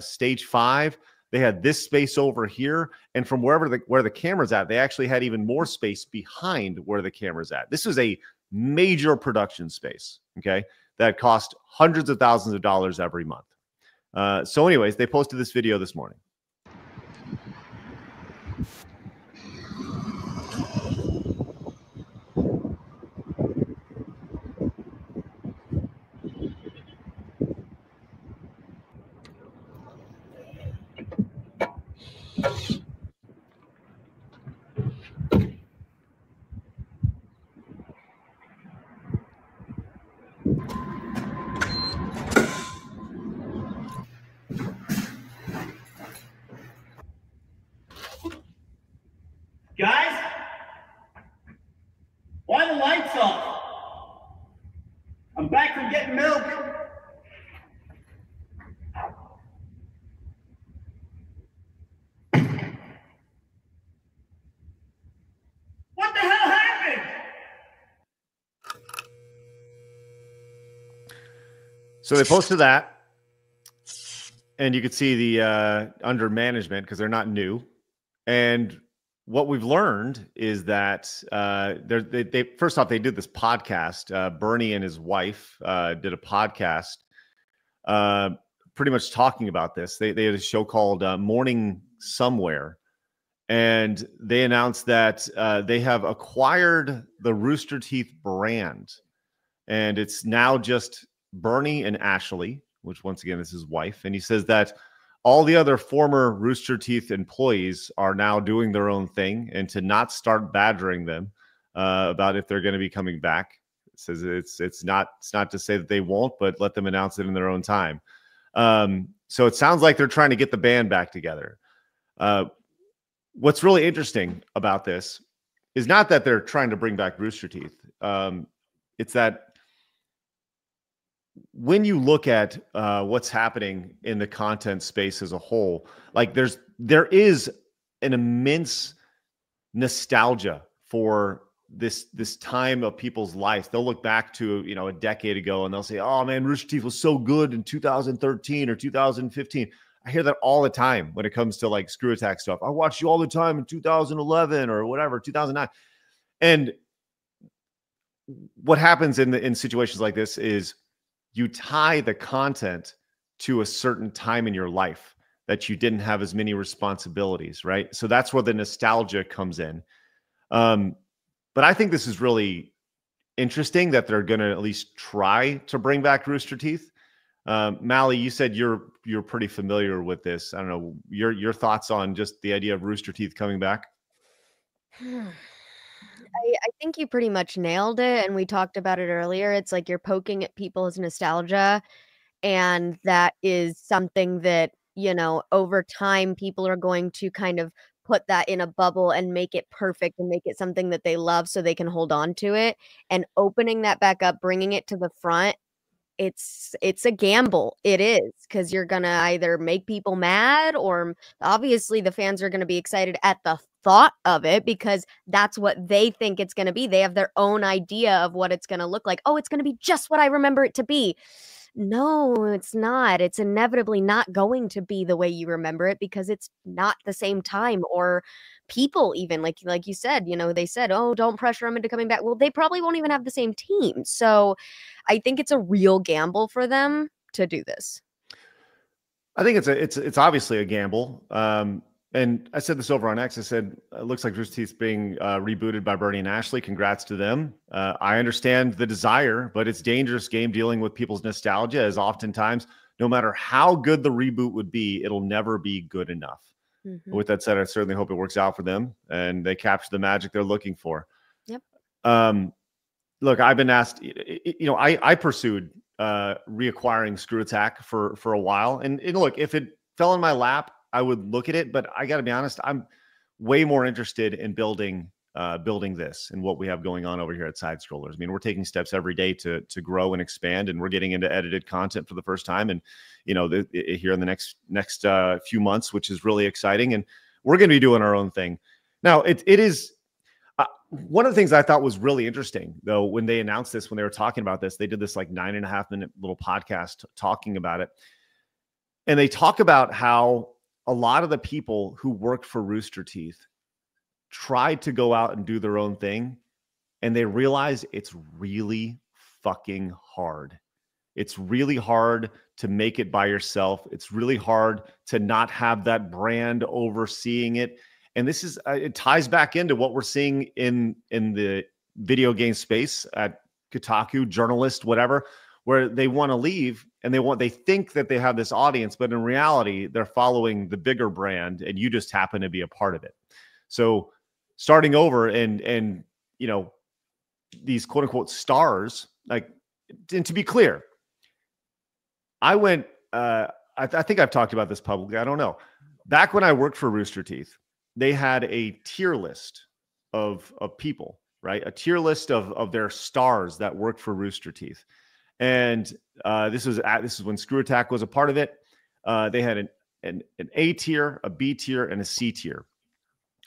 Stage 5. They had this space over here. And from where the camera's at, they actually had even more space behind where the camera's at. This was a major production space, okay, that cost hundreds of thousands of dollars every month. So anyways, they posted this video this morning. Guys, why the lights off? I'm back from getting milk. What the hell happened? So they posted that, and you could see the under management, because they're not new. And what we've learned is that they first off, they did this podcast. Bernie and his wife did a podcast pretty much talking about this. They had a show called Morning Somewhere, and they announced that they have acquired the Rooster Teeth brand, and it's now just Bernie and Ashley, which once again is his wife. And he says that all the other former Rooster Teeth employees are now doing their own thing, and to not start badgering them about if they're going to be coming back. It says it's not to say that they won't, but let them announce it in their own time. So it sounds like they're trying to get the band back together. what's really interesting about this is not that they're trying to bring back Rooster Teeth. It's that when you look at what's happening in the content space as a whole, like there is an immense nostalgia for this time of people's life. They'll look back to, you know, a decade ago and they'll say, oh man, Rooster Teeth was so good in 2013 or 2015. I hear that all the time when it comes to like Screw Attack stuff. I watched you all the time in 2011 or whatever, 2009. And what happens in situations like this is you tie the content to a certain time in your life that you didn't have as many responsibilities, right? So that's where the nostalgia comes in. But I think this is really interesting that they're going to at least try to bring back Rooster Teeth. Mally, you said you're pretty familiar with this. I don't know your thoughts on just the idea of Rooster Teeth coming back. I think you pretty much nailed it, and we talked about it earlier. It's like you're poking at people's nostalgia, and that is something that, you know, over time people are going to kind of put that in a bubble and make it perfect and make it something that they love so they can hold on to it. And opening that back up, bringing it to the front, it's a gamble. It is, because you're gonna either make people mad, or obviously the fans are gonna be excited at the thought of it because that's what they think it's gonna be. They have their own idea of what it's gonna look like. Oh, it's gonna be just what I remember it to be. No, it's not. It's inevitably not going to be the way you remember it because it's not the same time or people even. Like you said, you know, they said, "Oh, don't pressure them into coming back." Well, they probably won't even have the same team. So, I think it's a real gamble for them to do this. I think it's obviously a gamble. And I said this over on X. I said, it looks like Rooster Teeth's being rebooted by Bernie and Ashley. Congrats to them. I understand the desire, but it's dangerous game dealing with people's nostalgia, as oftentimes, no matter how good the reboot would be, it'll never be good enough. Mm-hmm. With that said, I certainly hope it works out for them and they capture the magic they're looking for. Yep. Look, I've been asked, you know, I pursued reacquiring Screw Attack for a while. And look, if it fell in my lap, I would look at it, but I got to be honest, I'm way more interested in building this and what we have going on over here at Side Scrollers. I mean, we're taking steps every day to grow and expand, and we're getting into edited content for the first time, and you know, here in the next few months, which is really exciting, and we're going to be doing our own thing. Now, it is one of the things I thought was really interesting, though, when they announced this, when they were talking about this, they did this like 9.5-minute little podcast talking about it, and they talk about how a lot of the people who worked for Rooster Teeth tried to go out and do their own thing, and they realize it's really fucking hard. It's really hard to make it by yourself. It's really hard to not have that brand overseeing it. And this is, it ties back into what we're seeing in the video game space at Kotaku, journalist, whatever, where they want to leave and they think that they have this audience, but in reality, they're following the bigger brand and you just happen to be a part of it. So starting over and you know, these quote unquote stars, like, and to be clear, I went, I think I've talked about this publicly. I don't know. Back when I worked for Rooster Teeth, they had a tier list of people, right? A tier list of their stars that worked for Rooster Teeth. And this is when Screw Attack was a part of it. They had an A tier, a B tier, and a C tier.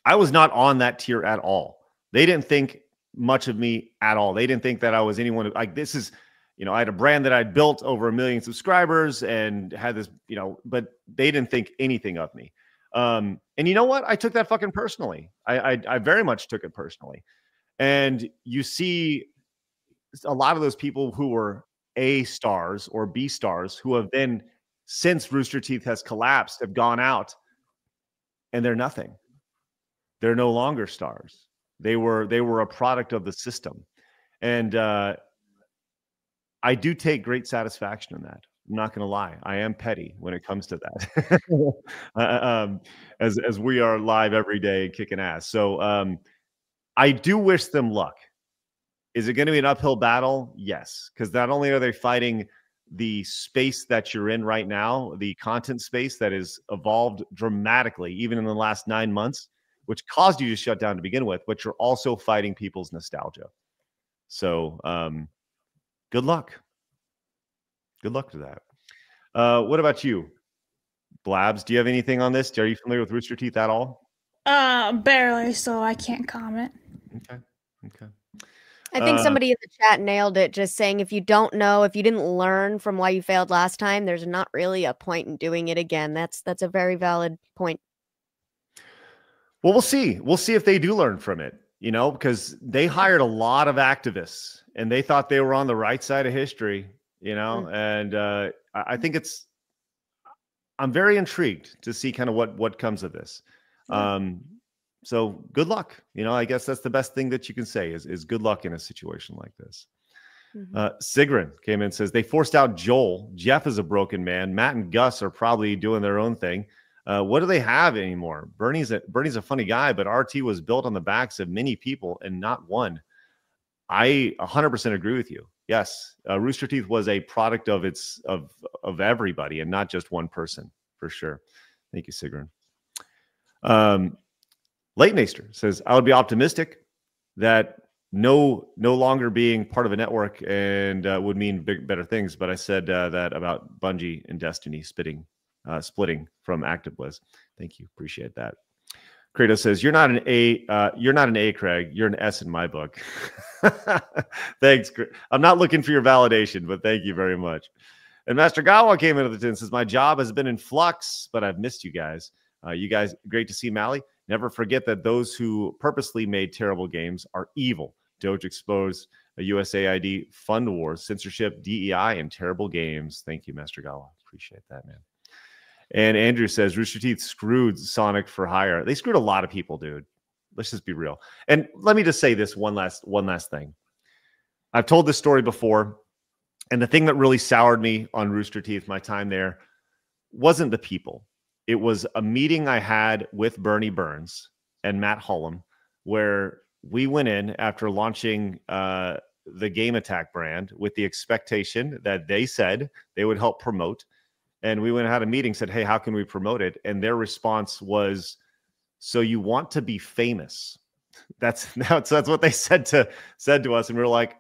I was not on that tier at all. They didn't think much of me at all. They didn't think that I was anyone like this is, you know, I had a brand that I'd built over 1 million subscribers and had this, you know, but they didn't think anything of me. And you know what? I took that fucking personally. I very much took it personally. And you see a lot of those people who were A stars or B stars who have then, since Rooster Teeth has collapsed, have gone out and they're nothing. They're no longer stars. They were a product of the system. And I do take great satisfaction in that. I'm not going to lie. I am petty when it comes to that. As we are live every day kicking ass. So I do wish them luck. Is it going to be an uphill battle? Yes. Because not only are they fighting the space that you're in right now, the content space that has evolved dramatically, even in the last 9 months, which caused you to shut down to begin with, but you're also fighting people's nostalgia. So good luck. Good luck to that. What about you, Blabs? Do you have anything on this? Are you familiar with Rooster Teeth at all? Barely, so I can't comment. Okay. Okay. I think somebody in the chat nailed it, just saying if you don't know, if you didn't learn from why you failed last time, there's not really a point in doing it again. That's a very valid point. Well, we'll see. We'll see if they do learn from it, you know, because they hired a lot of activists and they thought they were on the right side of history, you know, and I think I'm very intrigued to see kind of what comes of this. So good luck. You know, I guess that's the best thing that you can say is good luck in a situation like this. Sigrun came in and says, they forced out Joel. Jeff is a broken man. Matt and Gus are probably doing their own thing. What do they have anymore? Bernie's a funny guy, but RT was built on the backs of many people and not one. I 100% agree with you. Yes, Rooster Teeth was a product of everybody and not just one person, for sure. Thank you, Sigrun. Late Naster says, I would be optimistic that no longer being part of a network and would mean better things. But I said that about Bungie and Destiny splitting from ActiveBliz. Thank you. Appreciate that. Kratos says, you're not an A, Craig. You're an S in my book. Thanks. I'm not looking for your validation, but thank you very much. And Master Gawa came into the tin and says, my job has been in flux, but I've missed you guys. You guys, great to see Mally. Never forget that those who purposely made terrible games are evil. Doge exposed a USAID fund wars, censorship, DEI, and terrible games. Thank you, Master Gawa. Appreciate that, man. And Andrew says, Rooster Teeth screwed Sonic for hire. They screwed a lot of people, dude. Let's just be real. And let me just say this one last thing. I've told this story before, and the thing that really soured me on Rooster Teeth, my time there, wasn't the people. It was a meeting I had with Bernie Burns and Matt Hullum, where we went in after launching the Game Attack brand with the expectation that they said they would help promote. And we went and had a meeting, said, hey, how can we promote it? And their response was, so you want to be famous? That's what they said to us. And we were like,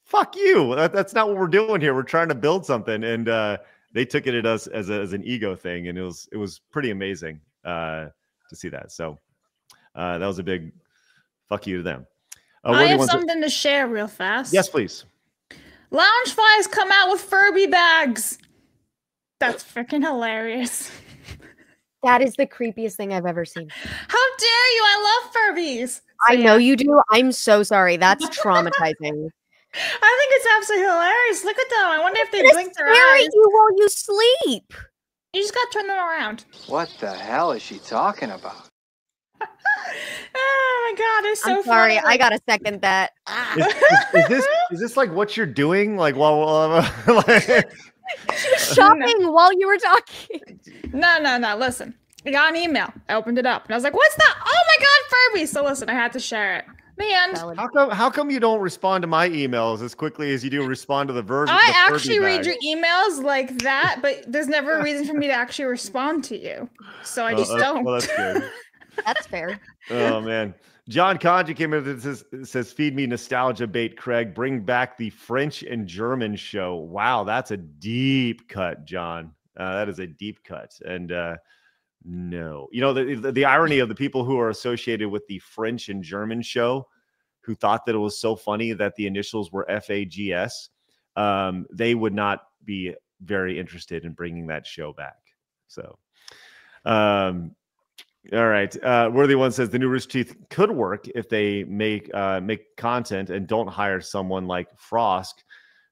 fuck you. That's not what we're doing here. We're trying to build something. And they took it at us as an ego thing, and it was pretty amazing to see that. So that was a big fuck you to them. I have something to share real fast. Yes, please. Loungefly's come out with Furby bags. That's freaking hilarious. That is the creepiest thing I've ever seen. How dare you? I love Furbies. So, I know you do. I'm so sorry. That's traumatizing. I think it's absolutely hilarious. Look at them. I wonder if they blink their eyes. You while you sleep. You just got to turn them around. What the hell is she talking about? Oh my god, it's so I'm sorry. funny. I gotta second that. Is this like what you're doing? Like while she was shopping while you were talking. No. Listen, I got an email. I opened it up and I was like, "What's that? Oh my god, Furby!" So listen, I had to share it. The end. How come you don't respond to my emails as quickly as you do respond to the version? I actually read your emails like that, but there's never a reason for me to actually respond to you, so I just don't. Well, that's good. That's fair. Oh man, John Conji came in and says, "Feed me nostalgia bait, Craig. Bring back the French and German show." Wow, that's a deep cut, John. That is a deep cut, and no, you know the irony of the people who are associated with the French and German show, who thought that it was so funny that the initials were FAGS, they would not be very interested in bringing that show back. So, all right. Worthy One says the new Rooster Teeth could work if they make content and don't hire someone like Frosk,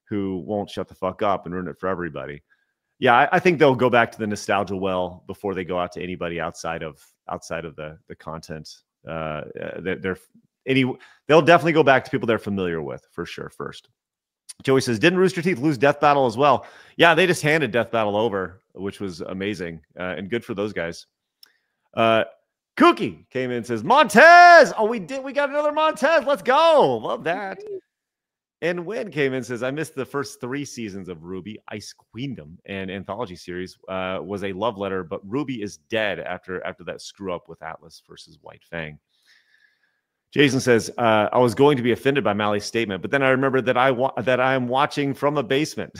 who won't shut the fuck up and ruin it for everybody. Yeah, I think they'll go back to the nostalgia well before they go out to anybody outside of the content. They'll definitely go back to people they're familiar with for sure first. Joey says, didn't Rooster Teeth lose Death Battle as well? Yeah, they just handed Death Battle over, which was amazing and good for those guys. Cookie came in and says, Montez! Oh, we got another Montez. Let's go. Love that. And Win came in and says, I missed the first 3 seasons of Ruby. Ice Queendom, an anthology series, was a love letter, but Ruby is dead after that screw up with Atlas versus White Fang. Jason says, I was going to be offended by Mally's statement, but then I remembered that I am watching from a basement.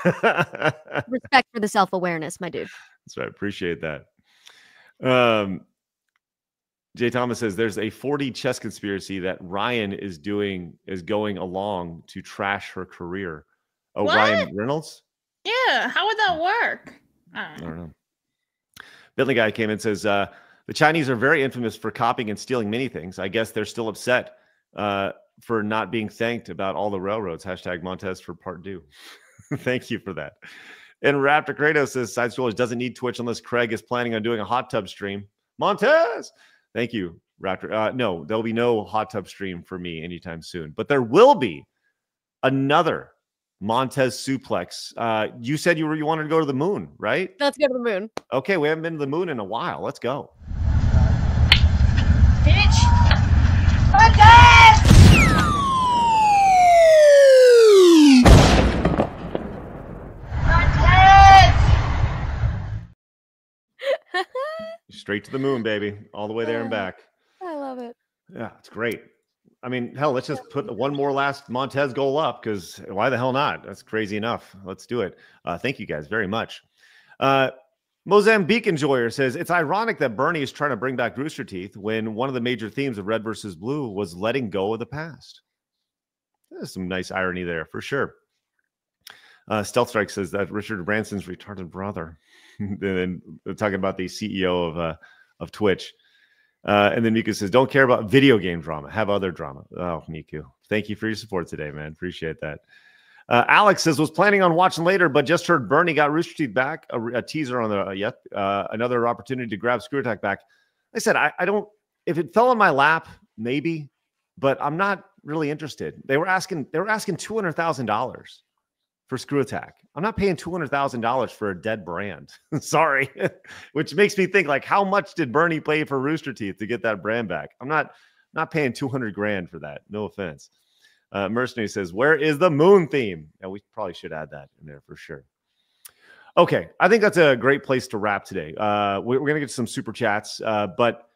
Respect for the self-awareness, my dude. That's right. Appreciate that. Jay Thomas says there's a 4D chess conspiracy that Ryan is going along to trash her career. Oh, What? Ryan Reynolds? Yeah, how would that work? I don't know. Bentley guy came in and says the Chinese are very infamous for copying and stealing many things. I guess they're still upset for not being thanked about all the railroads. Hashtag Montez for part 2. Thank you for that. And Raptor Kratos says Side Scrollers doesn't need Twitch unless Craig is planning on doing a hot tub stream. Montez! Thank you, Raptor. No, there'll be no hot tub stream for me anytime soon. But there will be another Montez suplex. You said you wanted to go to the moon, right? Let's go to the moon. Okay, we haven't been to the moon in a while. Let's go. Bitch! Montez! Straight to the moon, baby. All the way there and back. I love it. Yeah, it's great. I mean, hell, let's just put one more last Montez goal up because why the hell not? That's crazy enough. Let's do it. Thank you guys very much. Mozambique Enjoyer says, it's ironic that Bernie is trying to bring back Rooster Teeth when one of the major themes of Red versus Blue was letting go of the past. There's some nice irony there for sure. Stealth Strike says that Richard Branson's retarded brother. And then talking about the CEO of Twitch. And then Miku says, don't care about video game drama. Have other drama. Oh, Miku. Thank you for your support today, man. Appreciate that. Alex says, was planning on watching later, but just heard Bernie got Rooster Teeth back. A teaser on the another opportunity to grab Screw Attack back. I said, I don't, if it fell in my lap, maybe, but I'm not really interested. They were asking $200,000 for Screw Attack. I'm not paying $200,000 for a dead brand. Sorry. Which makes me think, like, how much did Bernie pay for Rooster Teeth to get that brand back? I'm not paying 200 grand for that. No offense. Mercenary says, where is the moon theme? And we probably should add that in there for sure. Okay. I think that's a great place to wrap today. We're going to get some super chats, but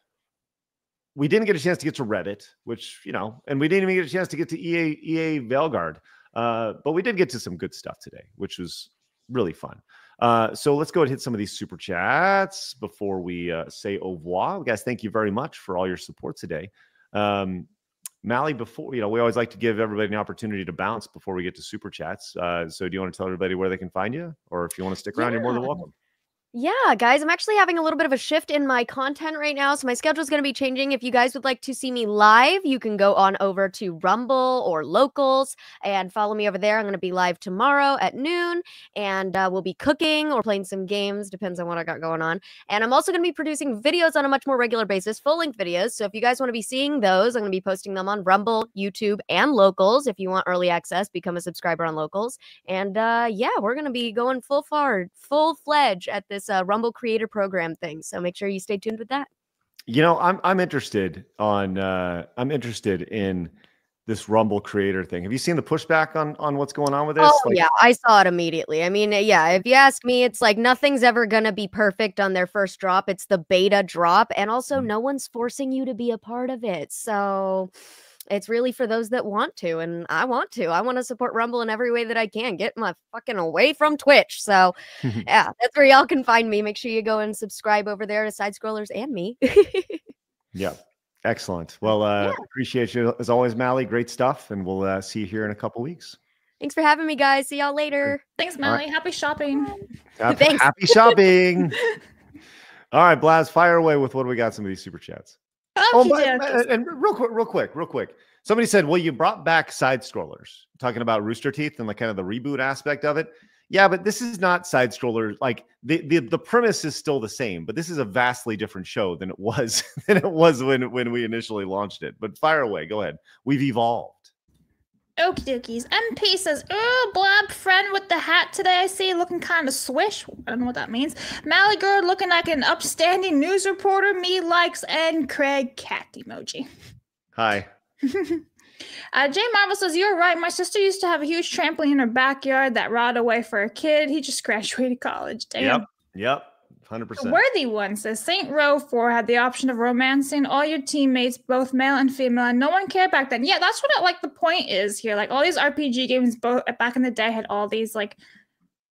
we didn't get a chance to get to Reddit, which, and we didn't even get a chance to get to EA Veilguard. But we did get to some good stuff today, which was really fun. So let's go ahead and hit some of these super chats before we say au revoir. Guys, thank you very much for all your support today. Mally, before, we always like to give everybody an opportunity to bounce before we get to super chats. So do you want to tell everybody where they can find you? Or if you want to stick around, you're more than welcome. Yeah, guys, I'm actually having a little bit of a shift in my content right now, so my schedule is going to be changing. If you guys would like to see me live, you can go on over to Rumble or Locals and follow me over there. I'm going to be live tomorrow at noon, and we'll be cooking or playing some games, depends on what I got going on. And I'm also going to be producing videos on a much more regular basis, full-length videos, so if you guys want to be seeing those, I'm going to be posting them on Rumble, YouTube, and Locals. If you want early access, become a subscriber on Locals. And yeah, we're going to be going full-fledged at this Rumble Creator Program thing. So make sure you stay tuned with that. I'm interested in this Rumble Creator thing. Have you seen the pushback on what's going on with this? Oh, yeah, I saw it immediately. I mean, yeah, if you ask me, it's like nothing's ever going to be perfect on their first drop. It's the beta drop. And also no one's forcing you to be a part of it. So it's really for those that want to, and I want to. I want to support Rumble in every way that I can. Get my fucking away from Twitch. So, yeah, that's where y'all can find me. Make sure you go and subscribe over there to Side Scrollers and me. Yeah, excellent. Well, appreciate you as always, Mally. Great stuff, and we'll see you here in a couple weeks. Thanks for having me, guys. See y'all later. Thanks, Mally. Right. Happy shopping. Thanks. Happy shopping. All right, Blabs, fire away with what we got. Some of these super chats. And real quick. Somebody said, well, you brought back side scrollers, talking about Rooster Teeth and like kind of the reboot aspect of it. Yeah, but this is not side scrollers. Like the premise is still the same, but this is a vastly different show than it was when we initially launched it. But fire away. Go ahead. We've evolved. Okie dokies. MP says, oh, Blab friend with the hat today. I see looking kind of swish. I don't know what that means. Mally girl looking like an upstanding news reporter. Me likes and Craig cat emoji. Hi. Jay Marvel says, you're right. My sister used to have a huge trampoline in her backyard that rotted away for a kid. He just graduated college. Damn. Yep. 100%. Worthy One says, Saint Row 4 had the option of romancing all your teammates, both male and female, and no one cared back then. Yeah, that's what the point is here. Like, all these RPG games both back in the day had all these, like,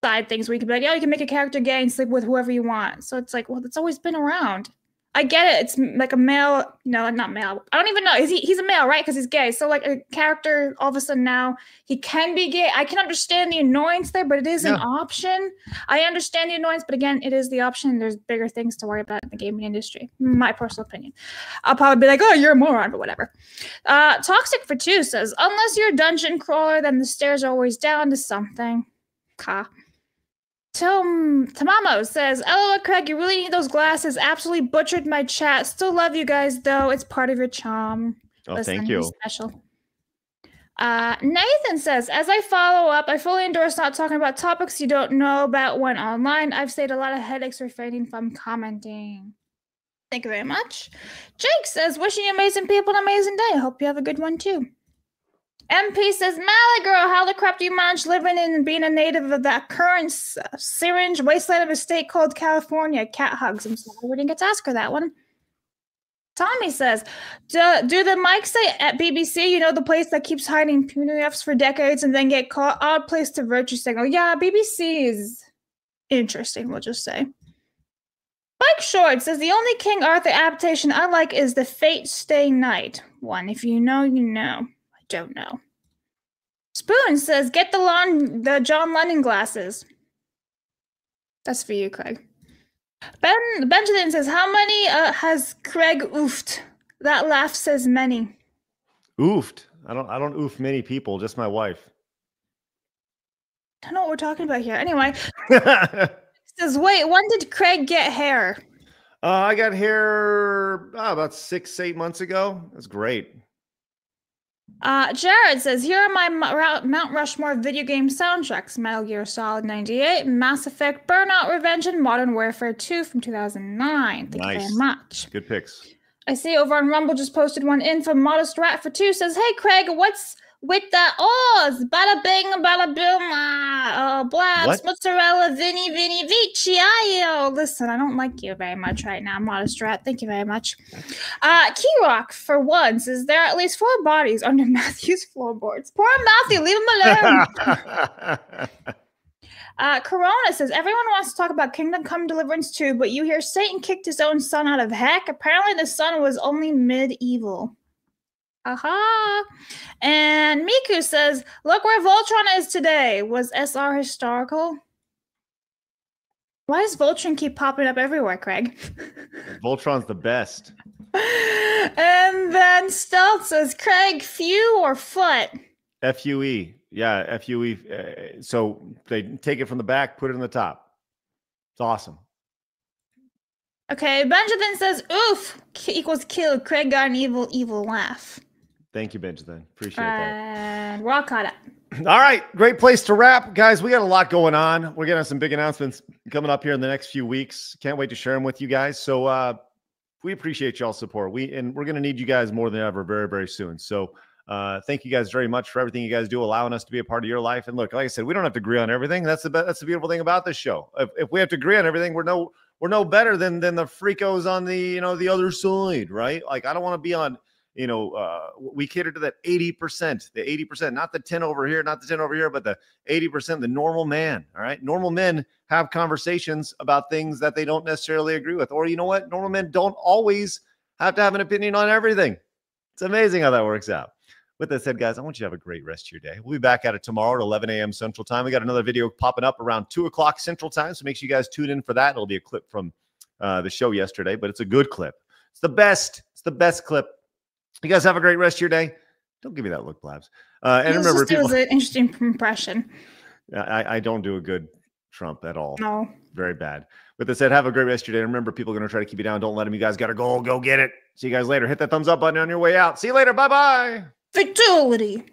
side things where you could be like, yeah, you can make a character gay and sleep with whoever you want. So it's like, well, it's always been around. I get it. It's like a male, not male. I don't even know. He's a male, right? Because he's gay. So like a character, all of a sudden now he can be gay. I can understand the annoyance there, but it is an option. I understand the annoyance, but again, it is the option. There's bigger things to worry about in the gaming industry. My personal opinion. I'll probably be like, oh, you're a moron, but whatever. Toxic for 2 says, unless you're a dungeon crawler, then the stairs are always down to something. Tamamo says, LOL, Craig, you really need those glasses. Absolutely butchered my chat. Still love you guys, though. It's part of your charm. Oh, Listen, thank you. he's special. Nathan says, as I follow up, I fully endorse not talking about topics you don't know about when online. I've saved a lot of headaches refraining from commenting. Thank you very much. Jake says, wishing you amazing people an amazing day. I hope you have a good one, too. MP says, Mally girl, how the crap do you manage living in and being a native of that current syringe wasteland of a state called California? Cat hugs. I'm sorry, we didn't get to ask her that one. Tommy says, do the mics say at BBC, the place that keeps hiding PUNIFs for decades and then get caught? Odd place to virtue signal. Yeah, BBC is interesting, we'll just say. Mike Short says, the only King Arthur adaptation I like is the Fate Stay Night one. If you know, you know. Don't know. Spoon says, get the John Lennon glasses. That's for you, Craig. Benjamin says, how many has Craig oofed? That laugh says many. Oofed? I don't oof many people, just my wife. I don't know what we're talking about here. Anyway. Says, wait, when did Craig get hair? I got hair about 6-8 months ago. That's great. Jared says, here are my Mount Rushmore video game soundtracks: Metal Gear Solid 98, Mass Effect, Burnout Revenge, and Modern Warfare 2 from 2009. Thank you very much. Good picks. I see over on Rumble just posted one in from Modest Rat for 2. Says, hey, Craig, what's with the O's? Bada bing, bada boom, Blabs, mozzarella, Vinny, Vici, Listen, I don't like you very much right now, Modest Rat. Thank you very much. Keyrock, for 1, says, there are at least 4 bodies under Matthew's floorboards. Poor Matthew, leave him alone. Corona says, everyone wants to talk about Kingdom Come Deliverance 2, but you hear Satan kicked his own son out of heck. Apparently the son was only medieval. Aha! And Miku says, look where Voltron is today. Was SR historical? Why does Voltron keep popping up everywhere, Craig? Voltron's the best. And then Stealth says, Craig, few or foot? FUE. Yeah, FUE. So they take it from the back, put it in the top. It's awesome. Okay, Benjamin says, oof, equals kill. Craig got an evil laugh. Thank you, Benjamin. Appreciate that. And we're all caught up. All right, great place to wrap. Guys, we got a lot going on. We're getting some big announcements coming up here in the next few weeks. Can't wait to share them with you guys. So we appreciate y'all's support. We're going to need you guys more than ever very, very soon. So thank you guys very much for everything you guys do, allowing us to be a part of your life. And look, like I said, we don't have to agree on everything. That's the beautiful thing about this show. If we have to agree on everything, we're no better than the freakos on the the other side, right? Like, I don't want to be on, we cater to that 80%, the 80%, not the 10 over here, not the 10 over here, but the 80%, the normal man. All right. Normal men have conversations about things that they don't necessarily agree with. Or you know what? Normal men don't always have to have an opinion on everything. It's amazing how that works out. With that said, guys, I want you to have a great rest of your day. We'll be back at it tomorrow at 11 a.m. Central Time. We got another video popping up around 2 o'clock Central Time, so make sure you guys tune in for that. It'll be a clip from the show yesterday, but it's a good clip. It's the best. It's the best clip. You guys have a great rest of your day. Don't give me that look, Blabs. And remember, it was an interesting impression. I don't do a good Trump at all. No. Very bad. With that said, have a great rest of your day. Remember, people are going to try to keep you down. Don't let them. You guys got to go get it. See you guys later. Hit that thumbs up button on your way out. See you later. Bye-bye. Fatality.